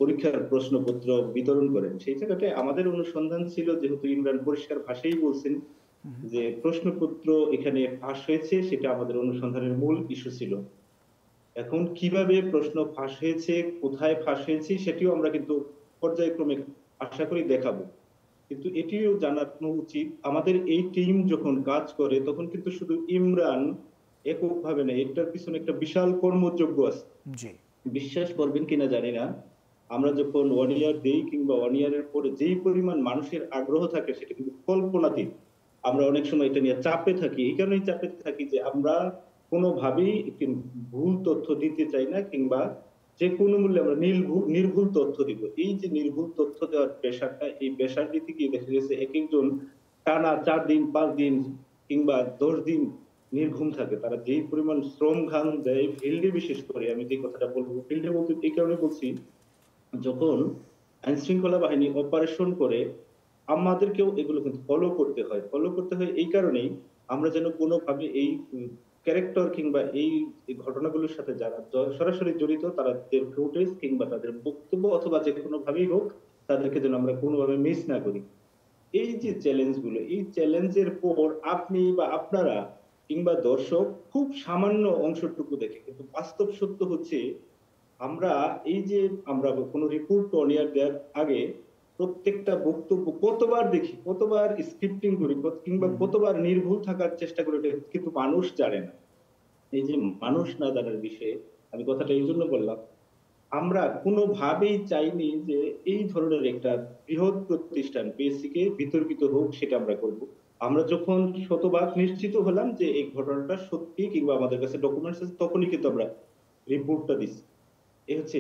Speaker 5: পরীক্ষার প্রশ্নপত্র বিতরণ করেন। সেই জায়গাটায় আমাদের অনুসন্ধান ছিল, যেহেতু ইমরান পরিষ্কার ভাষায় বলছেন যে প্রশ্নপত্র এখানে ফাঁস হয়েছে, সেটা আমাদের অনুসন্ধানের মূল ইস্যু ছিল। এখন কিভাবে প্রশ্ন ফাঁস হয়েছে, কোথায় ফাঁস হয়েছে, সেটিও আমরা কিন্তু পর্যায়ক্রমে আশা করি দেখাবো। কিন্তু এটিও জানানো উচিত, আমাদের এই টিম যখন কাজ করে তখন কিন্তু শুধু ইমরান এককভাবে না, এটার পিছনে একটা বিশাল কর্মযজ্ঞ আছে।
Speaker 1: জি
Speaker 5: বিশ্বাস করবেন কিনা জানি না, আমরা যখন 1 ইয়ার দেই কিংবা 1 ইয়ারের পরে যেই পরিমাণ মানুষের আগ্রহ থাকে সেটা কিন্তু কল্পনাতীত। আমরা অনেক সময় এটা নিয়ে চাপে থাকি, এই কারণেই চাপে থাকি যে আমরা কোনোভাবেই একটি ভুল তথ্য দিতে চাই না, কিংবা যে কোনো মূল্যে আমরা নির্ভুল তথ্য দিব। এই যে নির্ভুল তথ্য দেওয়ার প্রেশারটা, এই প্রেশার দিতে গিয়ে দেখা গেছে এক একজন টানা 4 দিন 5 দিন কিংবা 10 দিন নির্ঘুম থাকে। তারা যেই পরিমাণ শ্রম ঘাম দেয় ফিল্ডে, বিশেষ করে আমি যে কথাটা বলবো ফিল্ডে বলতে এই কারণে বলছি, যখন আইন শৃঙ্খলা বাহিনী অপারেশন করে আমাদেরকেও এগুলো কিন্তু ফলো করতে হয়। এই কারণেই আমরা যেন কোনোভাবে এই ক্যারেক্টার কিংবা এই ঘটনাগুলোর সাথে যারা সরাসরি জড়িত, তাদের ফুটেজ কিংবা তাদের বক্তব্য অথবা যে কোনো ভাবেই হোক, তাদেরকে যেন আমরা কোনোভাবে মিস না করি। এই যে চ্যালেঞ্জগুলো, এই চ্যালেঞ্জের পর আপনি বা আপনারা কিংবা দর্শক খুব সামান্য অংশটুকু দেখে, কিন্তু বাস্তব সত্য হচ্ছে আমরা এই যে আমরা কোনো রিপোর্ট অন এয়ার দেওয়ার আগে প্রত্যেকটা বক্তব্য কতবার দেখি, কতবার স্ক্রিপ্টিং করি, কিংবা কতবার নির্ভুল থাকার চেষ্টা করি, এটা কিন্তু মানুষ জানে না। এই যে মানুষ না জানার বিষয়ে আমি কথাটা এই জন্য বললাম, আমরা কোনোভাবেই চাইনি যে এই ধরনের একটা বৃহৎ প্রতিষ্ঠান পিএসসি কে বিতর্কিত হোক, সেটা আমরা করব। আমরা যখন শতভাগ নিশ্চিত হলাম যে এই ঘটনাটা সত্যি কিংবা আমাদের কাছে ডকুমেন্টস আছে, তখনই কিন্তু আমরা রিপোর্টটা দিচ্ছি। এই হচ্ছে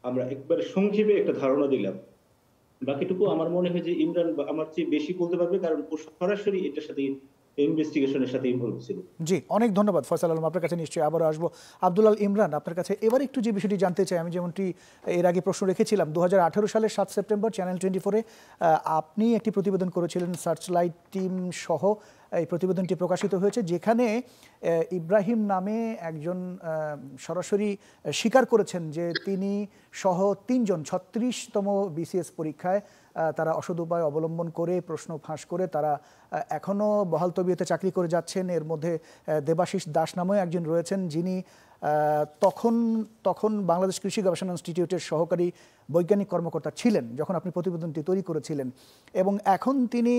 Speaker 5: আমরা একবারে সংক্ষেপে একটা ধারণা দিলাম। বাকিটুকু আমার মনে হয় যে ইমরান আমার চেয়ে বেশি বলতে পারবে, কারণ ও সরাসরি এটার সাথে ইনভেস্টিগেশনের সাথে ইনভলভ ছিল।
Speaker 1: জি, অনেক ধন্যবাদ ফয়সাল আলম, আপনার কাছে নিশ্চয়ই আবারও আসবো। আব্দুল আল ইমরান, আপনার কাছে এবার একটু যে বিষয়টি জানতে চাই, আমি যেমনটি এর আগে প্রশ্ন রেখেছিলাম, 2018 সালের 7 সেপ্টেম্বর চ্যানেল 24-এ আপনি একটি প্রতিবেদন করেছিলেন সার্চলাইট টিম সহ। এই প্রতিবেদনটি প্রকাশিত হয়েছে, যেখানে ইব্রাহিম নামে একজন সরাসরি স্বীকার করেছেন যে তিনি সহ 3 জন 36তম বিসিএস পরীক্ষায় তারা অসৎ উপায় অবলম্বন করে প্রশ্ন ফাঁস করে তারা এখনও বহাল তবিয়তে চাকরি করে যাচ্ছেন। এর মধ্যে দেবাশিস দাস নামেও একজন রয়েছেন, যিনি তখন বাংলাদেশ কৃষি গবেষণা ইনস্টিটিউটের সহকারী বৈজ্ঞানিক কর্মকর্তা ছিলেন যখন আপনি প্রতিবেদনটি তৈরি করেছিলেন, এবং এখন তিনি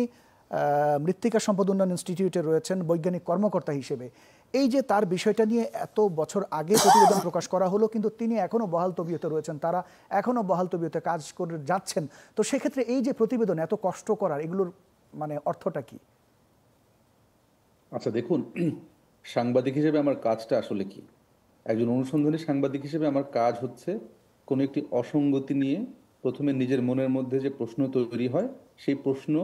Speaker 1: মৃত্তিকা সম্পদ উন্নয়ন ইনস্টিটিউটে রয়েছেন বৈজ্ঞানিক কর্মকর্তা হিসেবে। এই যে তার বিষয়টা নিয়ে এত বছর আগে প্রতিবেদন প্রকাশ করা হলো, কিন্তু তিনি এখনও বহাল তবিয়তে রয়েছেন, তারা এখনও বহাল তবিয়তে কাজ করে যাচ্ছেন। তো সেক্ষেত্রে এই যে প্রতিবেদন এত কষ্ট করার, এগুলোর মানে অর্থটা কি?
Speaker 2: আচ্ছা দেখুন, সাংবাদিক হিসেবে আমার কাজটা আসলে কি? একজন অনুসন্ধানী সাংবাদিক হিসেবে আমার কাজ হচ্ছে কোনো একটি অসঙ্গতি নিয়ে প্রথমে নিজের মনের মধ্যে যে প্রশ্ন তৈরি হয় সেই প্রশ্ন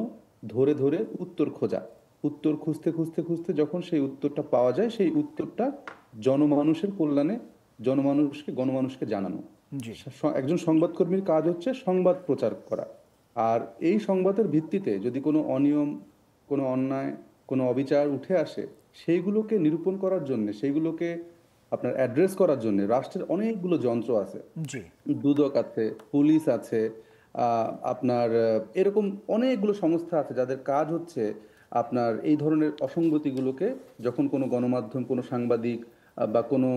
Speaker 2: ধরে ধরে উত্তর খোঁজা, উত্তর খুঁজতে খুঁজতে খুঁজতে যখন সেই উত্তরটা পাওয়া যায় সেই উত্তরটা জনমানুষের কল্যাণে গণমানুষকে জানানো। একজন সংবাদকর্মীর কাজ হচ্ছে সংবাদ প্রচার করা, আর এই সংবাদের ভিত্তিতে যদি কোনো অনিয়ম, কোনো অন্যায়, কোনো অবিচার উঠে আসে, সেইগুলোকে নিরূপণ করার জন্য, সেইগুলোকে আপনার অ্যাড্রেস করার জন্য রাষ্ট্রের অনেকগুলো যন্ত্র আছে, দুদক আছে, পুলিশ আছে, আপনার এরকম অনেকগুলো সংস্থা আছে যাদের কাজ হচ্ছে আপনার এই ধরনের অসঙ্গতিগুলোকে যখন কোনো গণমাধ্যম, কোনো সাংবাদিক বা কোনো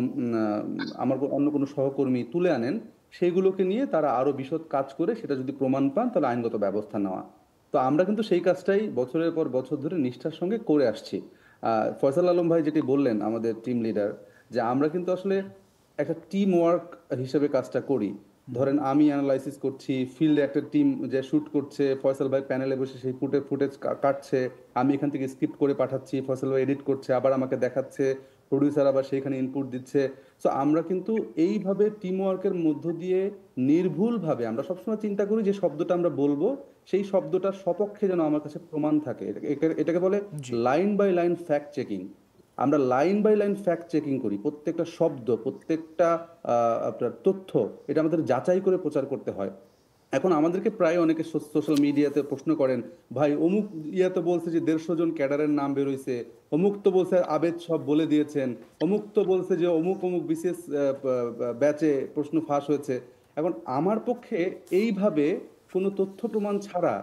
Speaker 2: আমার অন্য কোনো সহকর্মী তুলে আনেন, সেইগুলোকে নিয়ে তারা আরো বিশদ কাজ করে সেটা যদি প্রমাণ পান তাহলে আইনগত ব্যবস্থা নেওয়া। তো আমরা কিন্তু সেই কাজটাই বছরের পর বছর ধরে নিষ্ঠার সঙ্গে করে আসছি। ফয়সাল আলম ভাই যেটি বললেন, আমাদের টিম লিডার, যে আমরা কিন্তু আসলে একটা টিম ওয়ার্ক হিসেবে কাজটা করি। ধরেন আমি অ্যানালাইসিস করছি, ফিল্ডে একটা টিম যে শুট করছে, ফয়সাল ভাই প্যানেলে বসে সেই ফুটেজ কাটছে, আমি এখান থেকে স্ক্রিপ্ট করে পাঠাচ্ছি, ফয়সাল ভাই এডিট করছে, আবার আমাকে দেখাচ্ছে, প্রডিউসার আবার সেইখানে ইনপুট দিচ্ছে। সো আমরা কিন্তু এইভাবে টিম ওয়ার্কের মধ্য দিয়ে নির্ভুলভাবে আমরা সবসময় চিন্তা করি যে শব্দটা আমরা বলবো সেই শব্দটার সপক্ষে যেন আমার কাছে প্রমাণ থাকে। এটাকে বলে line by line fact checking. আমরা line by line fact checking করি, প্রত্যেকটা শব্দ, প্রত্যেকটা আপনার তথ্য এটা আমাদের যাচাই করে প্রচার করতে হয়। এখন আমাদেরকে প্রায় অনেকে সোশ্যাল মিডিয়াতে প্রশ্ন করেন, ভাই অমুক ইয়াতে বলছে যে 150 জন ক্যাডারের নাম বেরোইছে, অমুক তো বলছে আবেদ সব বলে দিয়েছেন, অমুক তো বলছে যে অমুক অমুক বিশেষ ব্যাচে প্রশ্ন ফাঁস হয়েছে। এখন আমার পক্ষে এইভাবে কোনো তথ্য প্রমাণ ছাড়া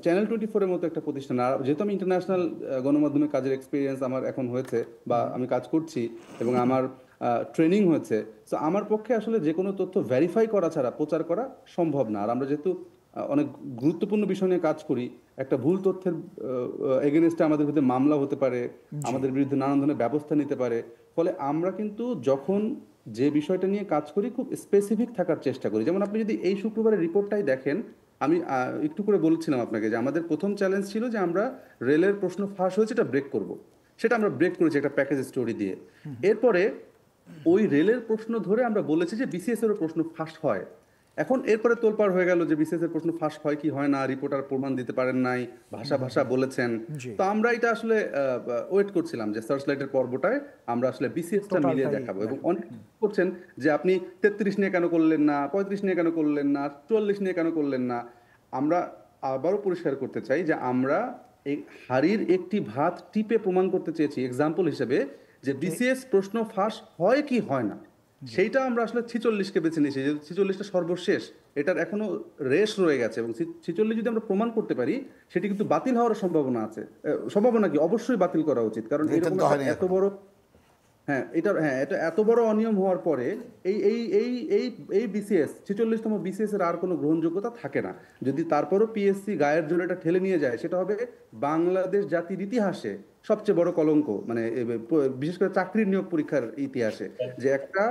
Speaker 2: চ্যানেল 24-এর মতো একটা প্রতিষ্ঠান, আর যেহেতু আমি ইন্টারন্যাশনাল গণমাধ্যমে কাজের এক্সপিরিয়েন্স আমার এখন হয়েছে বা আমি কাজ করছি এবং আমার ট্রেনিং হয়েছে, তো আমার পক্ষে আসলে যে কোনো তথ্য ভেরিফাই করা ছাড়া প্রচার করা সম্ভব না। আর আমরা যেহেতু অনেক গুরুত্বপূর্ণ বিষয় নিয়ে কাজ করি, একটা ভুল তথ্যের এগেনস্টে আমাদের বিরুদ্ধে মামলা হতে পারে, আমাদের বিরুদ্ধে নানান ধরনের ব্যবস্থা নিতে পারে। ফলে আমরা কিন্তু যখন যে বিষয়টা নিয়ে কাজ করি খুব স্পেসিফিক থাকার চেষ্টা করি। যেমন আপনি যদি এই শুক্রবারের রিপোর্টটাই দেখেন, আমি একটু করে বলছিলাম আপনাকে যে আমাদের প্রথম চ্যালেঞ্জ ছিল যে আমরা রেলের প্রশ্ন ফাঁস হয়েছে এটা ব্রেক করব, সেটা আমরা ব্রেক করেছি একটা প্যাকেজ স্টোরি দিয়ে। এরপরে ওই রেলের প্রশ্ন ধরে আমরা বলেছি যে বিসিএস এর প্রশ্ন ফাঁস হয়। এখন এরপরে তোলপাড় হয়ে গেল যে বিসিএস এর প্রশ্ন ফাঁস হয় কি হয় না, রিপোর্টার প্রমাণ দিতে পারেন নাই, ভাষা বলেছেন। তো আমরা এটা আসলে ওয়েট করছিলাম যে সার্চলাইটের পর্বটায় আমরা আসলে বিসিএসটা মিলিয়ে দেখাবো, এবং অনেক করছেন যে আপনি 33 নিয়ে কেন করলেন না, 35 নিয়ে কেন করলেন না, 44 নিয়ে কেন করলেন না। আমরা আবারও পরিষ্কার করতে চাই যে আমরা এই হাড়ির একটি ভাত টিপে প্রমাণ করতে চেয়েছি এক্সাম্পল হিসেবে যে বিসিএস প্রশ্ন ফাঁস হয় কি হয় না, সেইটা আমরা আসলে 46কে বেছে নিয়েছি, যে 46টা সর্বশেষ, এটার এখনো রেশ রয়ে গেছে, এবং 46 যদি আমরা প্রমাণ করতে পারি সেটি কিন্তু বাতিল হওয়ার সম্ভাবনা আছে। সম্ভাবনা কি, অবশ্যই বাতিল করা উচিত, কারণ এরকম এত বড় এটা এত বড় অনিয়ম হওয়ার পরে এই বিসিএস 46তম বিসিএস এর আর কোনো গ্রহণযোগ্যতা থাকে না। যদি তারপরও পিএসসি গায়ের জন্য এটা ঠেলে নিয়ে যায়, সেটা হবে বাংলাদেশ জাতির ইতিহাসে সবচেয়ে বড় কলঙ্ক, মানে বিশেষ করে চাকরির নিয়োগ পরীক্ষার ইতিহাসে, যে একটা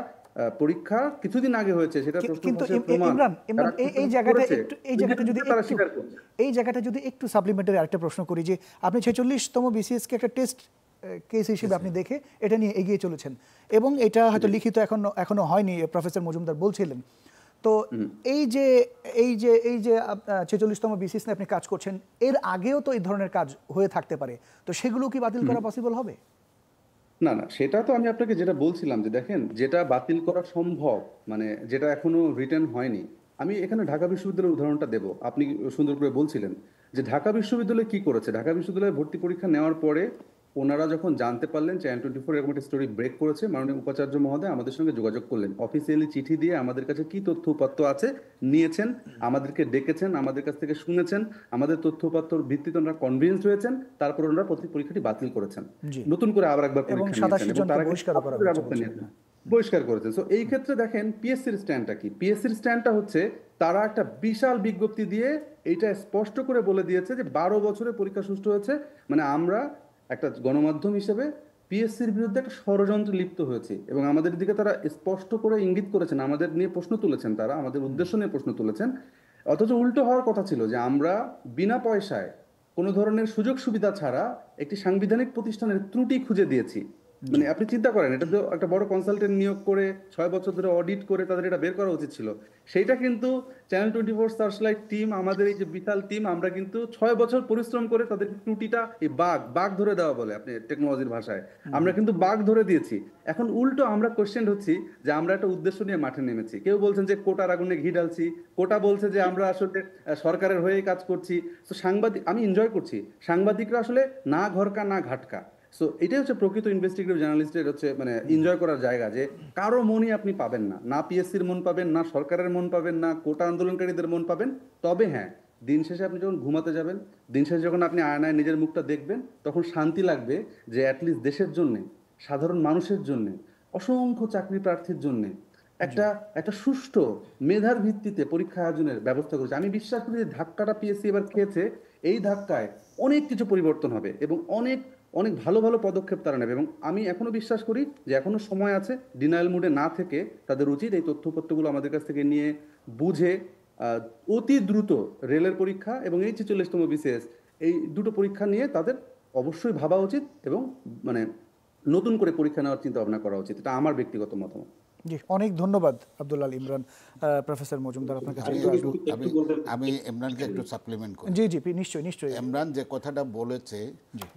Speaker 2: পরীক্ষা কিছুদিন আগে হয়েছে সেটা
Speaker 1: এই জায়গাটা যদি একটু সাপ্লিমেন্টারি আরেকটা প্রশ্ন করি, যে আপনি 46তম বিসিএস কে একটা টেস্ট কেস হিসেবে আপনি দেখে এটা নিয়ে এগিয়ে চলেছেন, এবং এটা হয়তো লিখিত এখনো হয়নি, প্রফেসর মজুমদার বলছিলেন। তো এই যে 46তম বিসিএস নিয়ে আপনি কাজ করছেন, এর আগেও তো এই ধরনের কাজ হয়ে থাকতে পারে, তো সেগুলো কি বাতিল করা পসিবল হবে?
Speaker 2: না না, সেটা তো আমি আপনাকে যেটা বলছিলাম যে দেখেন, যেটা বাতিল করা সম্ভব, মানে যেটা এখনো রিটার্ন হয়নি, আমি এখানে ঢাকা বিশ্ববিদ্যালয়ের উদাহরণটা দেব। আপনি সুন্দর করে বলছিলেন যে ঢাকা বিশ্ববিদ্যালয় কি করেছে। ঢাকা বিশ্ববিদ্যালয়ে ভর্তি পরীক্ষা নেওয়ার পরে ওনারা যখন জানতে পারলেন চ্যানেল 24 এরকম একটা স্টোরি ব্রেক করেছে, মাননীয় উপাচার্য মহোদয় আমাদের সঙ্গে যোগাযোগ করলেন, অফিসিয়ালি চিঠি দিয়ে আমাদের কাছে কি তথ্য উপাত্ত আছে নিয়েছেন, আমাদেরকে ডেকেছেন, আমাদের কাছ থেকে শুনেছেন, আমাদের তথ্য উপাত্তর ভিত্তিতে ওনারা কনভিন্স হয়েছেন, তারপর ওনারা পরীক্ষাটি বাতিল করেছেন, নতুন করে আবার একবার পরীক্ষা নিয়েছেন এবং তার আগে ব্যবস্থা নিয়েছেন, বহিষ্কার করেছেন। সো এই ক্ষেত্রে দেখেন পিএসসির স্ট্যান্ডটা কি। পিএসসির স্ট্যান্ডটা হচ্ছে তারা একটা বিশাল বিজ্ঞপ্তি দিয়ে এইটা স্পষ্ট করে বলে দিয়েছে যে 12 বছরে পরীক্ষা সুষ্ঠু হয়েছে, মানে আমরা একটা গণমাধ্যম হিসেবে পিএসসির বিরুদ্ধে একটা ষড়যন্ত্রে লিপ্ত হয়েছে এবং আমাদের দিকে তারা স্পষ্ট করে ইঙ্গিত করেছেন, আমাদের নিয়ে প্রশ্ন তুলেছেন, তারা আমাদের উদ্দেশ্য নিয়ে প্রশ্ন তুলেছেন। অথচ উল্টো হওয়ার কথা ছিল যে আমরা বিনা পয়সায় কোনো ধরনের সুযোগ সুবিধা ছাড়া একটি সাংবিধানিক প্রতিষ্ঠানের ত্রুটি খুঁজে দিয়েছি। মানে আপনি চিন্তা করেন, এটা তো একটা বড় কনসালটেন্ট নিয়োগ করে 6 বছর ধরে অডিট করে তাদের এটা বের করা উচিত ছিল। সেইটা কিন্তু চ্যানেল 24 সার্চলাইট টিম, আমাদের এই যে বিশাল টিম, আমরা কিন্তু 6 বছর পরিশ্রম করে তাদের ত্রুটিটা, এই বাগ ধরে দেওয়া বলে আপনি টেকনোলজির ভাষায়, আমরা কিন্তু বাগ ধরে দিয়েছি। এখন উল্টো আমরা কোশ্চেন হচ্ছি যে আমরা একটা উদ্দেশ্য নিয়ে মাঠে নেমেছি। কেউ বলছেন যে কোটার আগুনে ঘি ঢালছি, কোটা বলছে যে আমরা আসলে সরকারের হয়েই কাজ করছি। তো সাংবাদিক, আমি এনজয় করছি, সাংবাদিকরা আসলে না ঘরকা না ঘাটকা। সো এটাই হচ্ছে প্রকৃত ইনভেস্টিগেটিভ জার্নালিস্টের হচ্ছে মানে এনজয় করার জায়গা, যে কারো মনই আপনি পাবেন না, না পিএসসির মন পাবেন, না সরকারের মন পাবেন, না কোটা আন্দোলনকারীদের মন পাবেন। তবে হ্যাঁ, দিন শেষে আপনি যখন ঘুমাতে যাবেন, দিন শেষে যখন আপনি আয়নায় নিজের মুখটা দেখবেন, তখন শান্তি লাগবে যে অ্যাটলিস্ট দেশের জন্য, সাধারণ মানুষের জন্য, অসংখ্য চাকরি প্রার্থীর জন্য একটা সুষ্ঠু মেধার ভিত্তিতে পরীক্ষা আয়োজনের ব্যবস্থা করেছে। আমি বিশ্বাস করি যে ধাক্কাটা পিএসসি এবার খেয়েছে, এই ধাক্কায় অনেক কিছু পরিবর্তন হবে এবং অনেক অনেক ভালো ভালো পদক্ষেপ তারা নেবে। এবং আমি এখনো বিশ্বাস করি যে এখনো সময় আছে, ডিনায়াল মুডে না থেকে তাদের উচিত এই তথ্যপত্রগুলো আমাদের কাছ থেকে নিয়ে বুঝে অতি দ্রুত রেলের পরীক্ষা এবং এই 46তম বিসিএস, এই দুটো পরীক্ষা নিয়ে তাদের অবশ্যই ভাবা উচিত এবং মানে নতুন করে পরীক্ষা নেওয়ার চিন্তা ভাবনা করা উচিত। এটা আমার ব্যক্তিগত মতামত।
Speaker 1: জি, অনেক ধন্যবাদ আব্দুল আল ইমরান। প্রফেসর মজুমদার, আপনার কাছে
Speaker 4: আমি ইমরানকে একটু সাপ্লিমেন্ট করি।
Speaker 1: জি জি, নিশ্চয়ই।
Speaker 4: ইমরান যে কথাটা বলেছে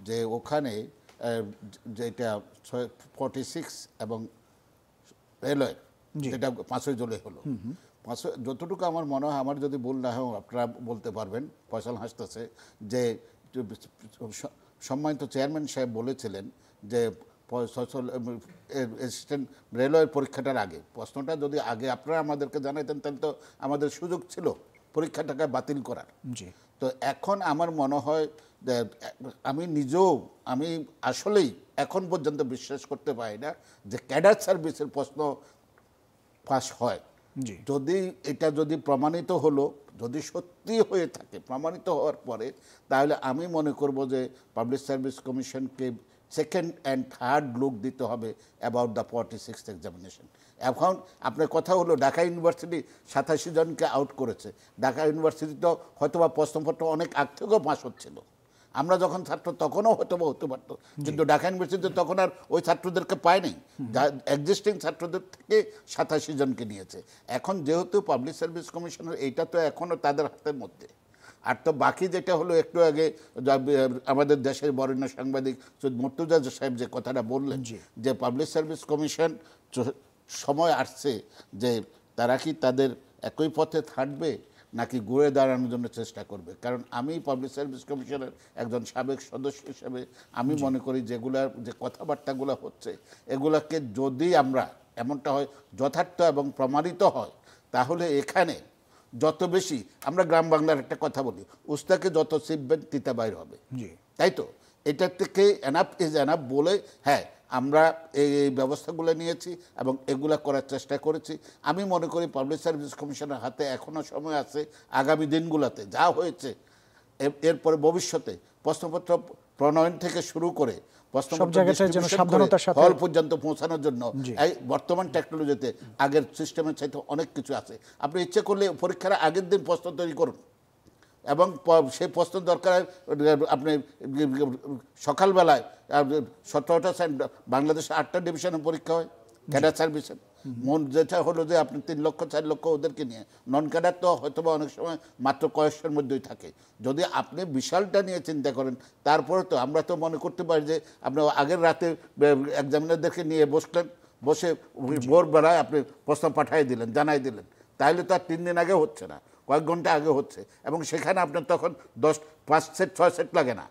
Speaker 4: যে ওখানে যেটা 46 এবং রেলওয়ে যেটা 5 জুলাই হলো, যতটুকু আমার মনে হয়, আমার যদি ভুল না হয় আপনারা বলতে পারবেন, ফয়সাল হাসতেছে, যে সম্মানিত চেয়ারম্যান সাহেব বলেছিলেন যে অ্যাসিস্ট্যান্ট রেলওয়ের পরীক্ষাটার আগে, প্রশ্নটা যদি আগে আপনারা আমাদেরকে জানাইতেন তাহলে তো আমাদের সুযোগ ছিল পরীক্ষাটাকে বাতিল করার। তো এখন আমার মনে হয় আমি আসলেই এখন পর্যন্ত বিশ্বাস করতে পারি না যে ক্যাডার সার্ভিসের প্রশ্ন ফাঁস হয়। যদি প্রমাণিত হলো, যদি সত্যি হয়ে থাকে, প্রমাণিত হওয়ার পরে, তাহলে আমি মনে করব যে পাবলিক সার্ভিস কমিশনকে সেকেন্ড অ্যান্ড থার্ড লুক দিতে হবে অ্যাবাউট দ্য 46th এক্সামিনেশন। এখন আপনার কথা হলো ঢাকা ইউনিভার্সিটি 87 জনকে আউট করেছে। ঢাকা ইউনিভার্সিটি তো হয়তোবা প্রশ্নপত্র অনেক আগ থেকেও পাস হচ্ছিল, আমরা যখন ছাত্র তখনও হয়তোবা হতে পারতো, কিন্তু ঢাকা ইউনিভার্সিটি তখন আর ওই ছাত্রদেরকে পায়নি, এক্সিস্টিং ছাত্রদের থেকে 87 জনকে নিয়েছে। এখন যেহেতু পাবলিক সার্ভিস কমিশনের এইটা তো এখনও তাদের হাতের মধ্যে, আর তো বাকি যেটা হলো একটু আগে আমাদের দেশের বরেণ্য সাংবাদিক সৈয়দ মুর্তজা সাহেব যে কথাটা বললেন যে পাবলিক সার্ভিস কমিশন সময় আসছে যে তারা কি তাদের একই পথে থাকবে নাকি ঘুরে দাঁড়ানোর জন্য চেষ্টা করবে। কারণ আমি পাবলিক সার্ভিস কমিশনের একজন সাবেক সদস্য হিসেবে আমি মনে করি যে কথাবার্তাগুলো হচ্ছে, এগুলাকে যদি আমরা এমনটা হয় যথার্থ এবং প্রমাণিত হয়, তাহলে এখানে যত বেশি, আমরা গ্রাম বাংলার একটা কথা বলি, উস্তাকে যত শিববেন তিতা বাইর হবে, তাই তো? এটার থেকে এনাফ ইজ এনাফ বলে, হ্যাঁ আমরা এই ব্যবস্থাগুলো নিয়েছি এবং এগুলা করার চেষ্টা করেছি। আমি মনে করি পাবলিক সার্ভিস কমিশনের হাতে এখনও সময় আছে, আগামী দিনগুলোতে যা হয়েছে এরপরে ভবিষ্যতে প্রশ্নপত্র প্রণয়ন থেকে শুরু করে হল পর্যন্ত পৌঁছানোর জন্য এই বর্তমান টেকনোলজিতে আগের সিস্টেমের চাইতে অনেক কিছু আছে। আপনি ইচ্ছে করলে পরীক্ষার আগের দিন প্রশ্ন তৈরি করুন এবং সেই প্রশ্ন দরকার আপনি সকালবেলায় 17টা বাংলাদেশে 8টা ডিভিশনে পরীক্ষা হয় ক্যাডার সার্ভিসের, মন যেটা হলো যে আপনি 3 লক্ষ 4 লক্ষ ওদেরকে নিয়ে, নন ক্যাডার তো হয়তো বা অনেক সময় মাত্র কয়েকশোর মধ্যেই থাকে। যদি আপনি বিশালটা নিয়ে চিন্তা করেন, তারপরে তো আমরা তো মনে করতে পারি যে আপনি আগের রাতে এক্সামিনারদেরকে নিয়ে বসে ভোরবেলায় আপনি প্রশ্ন পাঠিয়ে দিলেন, জানাই দিলেন, তাহলে তো আর 3 দিন আগে হচ্ছে না, কয়েক ঘন্টা আগে হচ্ছে, এবং সেখানে আপনার তখন 5 সেট 6 সেট লাগে না।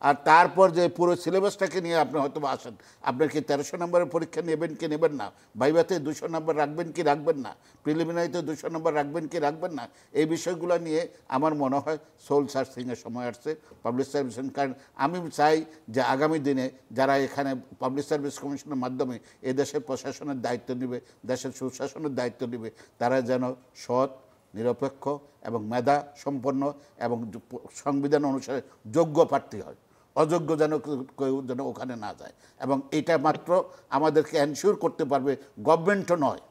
Speaker 4: আর তারপর যে পুরো সিলেবাসটাকে নিয়ে আপনি হয়তো আসেন, আপনার কি 1300 নম্বরের পরীক্ষা নেবেন কি নেবেন না, ভাইভাতে 200 নম্বর রাখবেন কি রাখবেন না, প্রিলিমিনারিতে 200 নম্বর রাখবেন কি রাখবেন না, এই বিষয়গুলো নিয়ে আমার মনে হয় সোল সার্চিংয়ের সময় আসছে পাবলিক সার্ভিস। কারণ আমি চাই যে আগামী দিনে যারা এখানে পাবলিক সার্ভিস কমিশনের মাধ্যমে এদেশের প্রশাসনের দায়িত্ব নেবে, দেশের সুশাসনের দায়িত্ব নেবে, তারা যেন সৎ, নিরপেক্ষ এবং মেধা সম্পন্ন এবং সংবিধান অনুসারে যোগ্য প্রার্থী হয়, অযোগ্য কেউ যেন ওখানে না যায়। এবং এটা মাত্র আমাদেরকে এনশিওর করতে পারবে গভর্নমেন্টও নয়,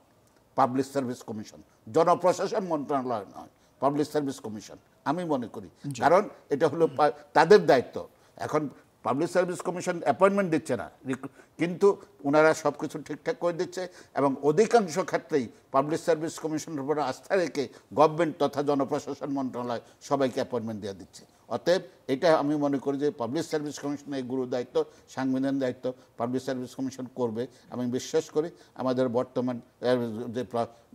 Speaker 4: পাবলিক সার্ভিস কমিশন, জনপ্রশাসন মন্ত্রণালয় নয়, পাবলিক সার্ভিস কমিশন আমি মনে করি। কারণ এটা হলো তাদের দায়িত্ব। এখন পাবলিক সার্ভিস কমিশন অ্যাপয়েন্টমেন্ট দিচ্ছে না, কিন্তু ওনারা সব কিছু ঠিকঠাক করে দিচ্ছে, এবং অধিকাংশ ক্ষেত্রেই পাবলিক সার্ভিস কমিশনের উপর আস্থা রেখে গভর্নমেন্ট তথা জনপ্রশাসন মন্ত্রণালয় সবাইকে অ্যাপয়েন্টমেন্ট দিয়ে দিচ্ছে। অতএব এটা আমি মনে করি যে পাবলিক সার্ভিস কমিশনের এই গুরু দায়িত্ব, সাংবিধানিক দায়িত্ব পাবলিক সার্ভিস কমিশন করবে। আমি বিশ্বাস করি আমাদের বর্তমান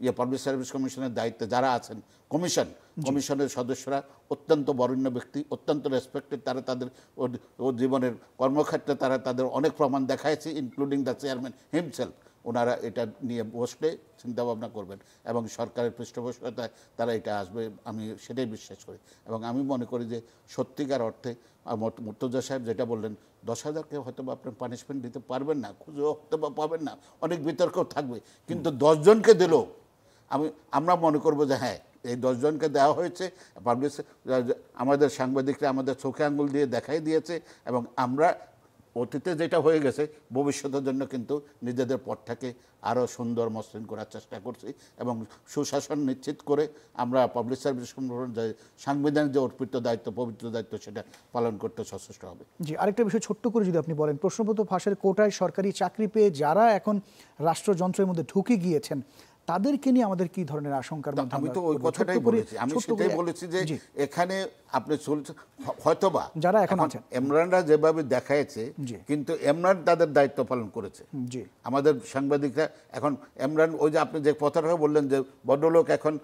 Speaker 4: যে পাবলিক সার্ভিস কমিশনের দায়িত্বে যারা আছেন, কমিশনের সদস্যরা অত্যন্ত বরেণ্য ব্যক্তি, অত্যন্ত রেসপেক্টেড। তারা তাদের জীবনের কর্মক্ষেত্রে তারা তাদের অনেক প্রমাণ দেখায়ছে, ইনক্লুডিং দ্য চেয়ারম্যান হিমসেলফ। ওনারা এটা নিয়ে বসলে চিন্তাভাবনা করবেন এবং সরকারের পৃষ্ঠপোষকতায় তারা এটা আসবে, আমি সেটাই বিশ্বাস করি। এবং আমি মনে করি যে সত্যিকার অর্থে মুর্তজা সাহেব যেটা বললেন, 10,000কে হয়তো বা আপনি পানিশমেন্ট দিতে পারবেন না, খুঁজেও হয়তো বা পাবেন না, অনেক বিতর্কও থাকবে, কিন্তু 10 জনকে দিলেও আমরা মনে করবো যে হ্যাঁ এই 10 জনকে দেওয়া হয়েছে, পাবলিক আমাদের সাংবাদিকরা আমাদের চোখে আঙ্গুল দিয়ে দেখাই দিয়েছে, এবং আমরা অতীতে যেটা হয়ে গেছে ভবিষ্যতের জন্য কিন্তু নিজেদের পথটাকে আরও সুন্দর মসৃণ করার চেষ্টা করছি, এবং সুশাসন নিশ্চিত করে আমরা পাবলিক সার্ভিস যে সাংবিধানিক যে অর্পিত দায়িত্ব, পবিত্র দায়িত্ব, সেটা পালন করতে সচেষ্ট হবে।
Speaker 1: জি, আরেকটা বিষয় ছোট্ট করে যদি আপনি বলেন, প্রশ্নপত্র ফাঁসের কোটায় সরকারি চাকরি পেয়ে যারা এখন রাষ্ট্রযন্ত্রের মধ্যে ঢুকে গিয়েছেন, তাদেরকে নিয়ে আমাদের কি ধরনের আশঙ্কার মধ্যে?
Speaker 4: আমি তো ওই কথাটাই বলেছি, আমি সেটাই বলেছি যে এখানে আপনি হয়তোবা
Speaker 1: যারা এখন আছেন,
Speaker 4: ইমরানরা যেভাবে দেখায়ছে, কিন্তু ইমরান তাদের দায়িত্ব পালন করেছে। আমাদের সাংবাদিকরা এখন ইমরান, ওই যে আপনি যে কথাটা বললেন যে ভদ্রলোক এখন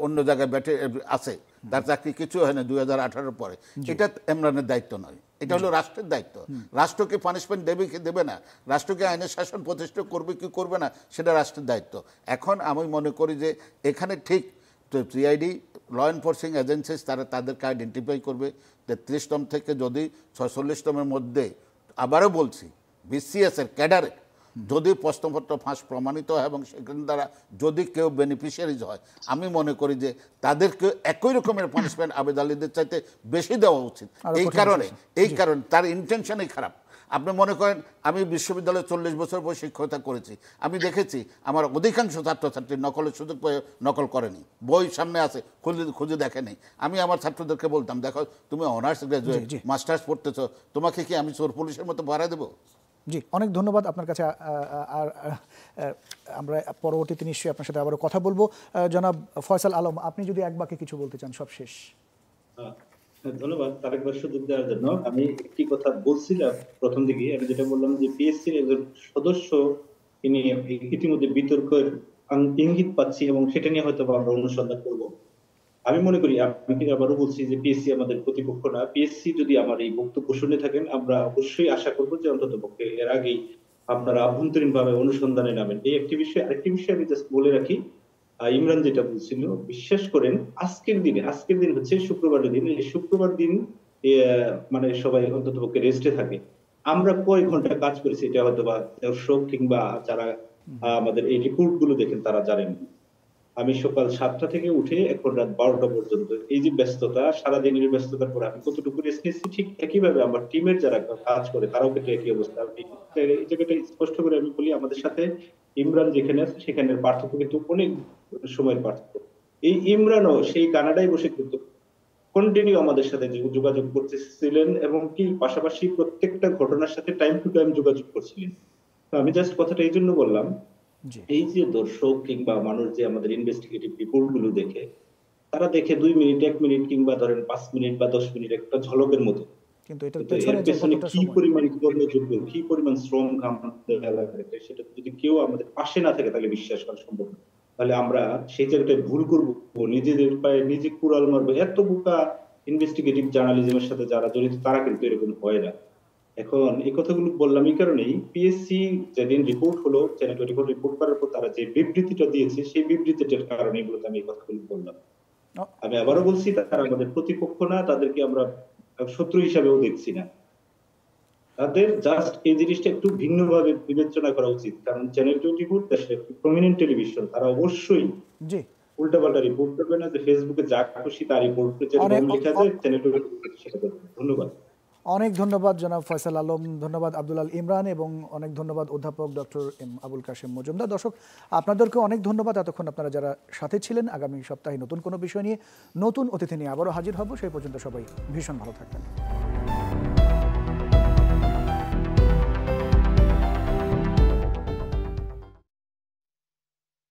Speaker 4: অন্য জায়গায় ব্যাটে আছে, তার চাকরি কিছু হয় না 2018 পরে, এটা ইমরানের দায়িত্ব নয়, এটা হলো রাষ্ট্রের দায়িত্ব। রাষ্ট্রকে পানিশমেন্ট দেবে কি দেবে না, রাষ্ট্রকে আইনের শাসন প্রতিষ্ঠা করবে কি করবে না, সেটা রাষ্ট্রের দায়িত্ব। এখন আমি মনে করি যে এখানে ঠিক সিআইডি, ল এনফোর্সিং এজেন্সিস তারা তাদেরকে আইডেন্টিফাই করবে। 33তম থেকে যদি 46তমের মধ্যে, আবারও বলছি, বিসিএস এর ক্যাডারে যদি প্রশ্নপত্র ফাঁস প্রমাণিত হয় এবং সেখান দ্বারা যদি কেউ বেনিফিশিয়ারিজ হয়, আমি মনে করি যে তাদেরকে একই রকমের পানিশমেন্ট আবেদ আলীদের চাইতে বেশি দেওয়া উচিত। এই কারণে তার ইন্টেনশনই খারাপ। আপনি মনে করেন, আমি বিশ্ববিদ্যালয়ে 40 বছর পর শিক্ষকতা করেছি, আমি দেখেছি আমার অধিকাংশ ছাত্রছাত্রী নকলের সুযোগ পেয়ে নকল করেনি, বই সামনে আছে খুঁজে দেখেনি। আমি আমার ছাত্রদেরকে বলতাম, দেখো তুমি অনার্স গ্রাজুয়েট, মাস্টার্স পড়তেছো, তোমাকে কি আমি চোর পুলিশের মতো ভাড়া দেবো?
Speaker 1: জি, অনেক ধন্যবাদ আপনার কাছে। আর আমরা পরবর্তীতে নিশ্চয়ই আপনার সাথে আবারও কথা বলবো। জনাব ফয়সাল আলম, আপনি যদি এক বাক্যে কিছু বলতে চান, সব শেষ।
Speaker 5: ধন্যবাদ তারেকবার সুযোগ দেওয়ার জন্য। আমি একটি কথা বলছিলাম প্রথম দিকে, আমি যেটা বললাম যে পিএসসির একজন সদস্য তিনি ইতিমধ্যে বিতর্কের ইঙ্গিত পাচ্ছি, এবং সেটা নিয়ে হয়তো আমরা অনুসন্ধান করব। আমি মনে করি, আমি আবারও বলছি যে পিএসসি আমাদের প্রতিপক্ষ না। পিএসসি যদি আমার এই বক্তব্য শুনে থাকেন, আমরা অবশ্যই আশা করবো যে অন্তত পক্ষে এর আগেই আপনারা আভ্যন্তরীণ ভাবে অনুসন্ধানে নামেন। এই একটি বিষয়। আরেকটি বিষয় আমি জাস্ট বলে রাখি, ইমরান যেটা বলছিল, বিশ্বাস করেন আজকের দিন হচ্ছে শুক্রবারের দিন। এই শুক্রবার দিন মানে সবাই অন্তত পক্ষে রেস্টে থাকে। আমরা কয় ঘন্টা কাজ করেছি এটা হয়তো বা দর্শক কিংবা যারা আমাদের এই রিপোর্ট গুলো দেখেন তারা জানেন। আমি সকাল 7টা থেকে উঠে এখন রাত 12টা পর্যন্ত এই যে ব্যস্ততা, সারাদিনের ব্যস্ততার পর আমি কতটুকু রেস্ট নিয়েছি, ঠিক একইভাবে আমার টিমের যারা কাজ করে তারাও কিন্তু একই অবস্থা। এই জায়গাটা স্পষ্ট করে আমি বলি, আমাদের সাথে ইমরান যেখানে আছে সেখানের পার্থক্য কিন্তু অনেক সময়ের পার্থক্য। এই ইমরানও সেই কানাডায় বসে কিন্তু কন্টিনিউ আমাদের সাথে যোগাযোগ করতেছিলেন, এবং কি পাশাপাশি প্রত্যেকটা ঘটনার সাথে টাইম টু টাইম যোগাযোগ করছিলেন। আমি জাস্ট কথাটা এই জন্য বললাম
Speaker 1: জি
Speaker 5: এই যে দর্শক কিংবা মানুষ যে আমাদের ইনভেস্টিগেটিভ রিপোর্ট গুলো দেখে, তারা দেখে 2 মিনিট 1 মিনিট কিংবা ধরেন 5 মিনিট বা 10 মিনিট একটা ঝলকের মতো,
Speaker 1: কিন্তু এটার
Speaker 5: কিন্তু
Speaker 1: পেছনে
Speaker 5: এর
Speaker 1: যে
Speaker 5: পেছনে
Speaker 1: কতটা
Speaker 5: কি
Speaker 1: সময়
Speaker 5: পরিমাণ কর্মযোগ্য, কি পরিমাণ শ্রম ঘাম দেওয়া লাগে, সেটা যদি কেউ আমাদের পাশে না থাকে তাহলে বিশ্বাস করা সম্ভব না। তাহলে আমরা সেই জায়গাটায় ভুল করবো, নিজেদের পায়ে নিজে কুড়াল মারবো। এত বোকা ইনভেস্টিগেটিভ জার্নালিজমের সাথে যারা জড়িত তারা কিন্তু এরকম হয় না। এখন এই কথাগুলো বললাম এই কারণেই, পিএসসি যেদিন রিপোর্ট হলো, চ্যানেল 24 রিপোর্ট করার পর তারা যে বিবৃতিটা দিয়েছে সেই বিবৃতিটার কারণে এগুলোতে আমি এই কথাগুলো বললাম। আমি আবারও বলছি, তারা আমাদের প্রতিপক্ষ না, তাদেরকে আমরা শত্রু হিসাবেও দেখছি না। তাদের জাস্ট এই জিনিসটা একটু ভিন্নভাবে বিবেচনা করা উচিত, কারণ চ্যানেল 24 দেশের একটি প্রমিনেন্ট টেলিভিশন, তারা অবশ্যই
Speaker 1: জি
Speaker 5: উল্টাপাল্টা রিপোর্ট করবে না যে ফেসবুকে যা খুশি তা রিপোর্ট করে
Speaker 1: অনেক
Speaker 5: লেখা যায় চ্যানেল 24 সেটা করবে। ধন্যবাদ।
Speaker 1: অনেক ধন্যবাদ জনাব ফয়সাল আলম, ধন্যবাদ আব্দুল আল ইমরান এবং অনেক ধন্যবাদ অধ্যাপক ডক্টর এম আবুল কাশেম মজুমদার। দর্শক আপনাদেরকে অনেক ধন্যবাদ এতক্ষণ আপনারা যারা সাথে ছিলেন। আগামী সপ্তাহে নতুন কোনো বিষয় নিয়ে নতুন অতিথি নিয়ে আবারও হাজির হব। সেই পর্যন্ত সবাই ভীষণ ভালো থাকবেন।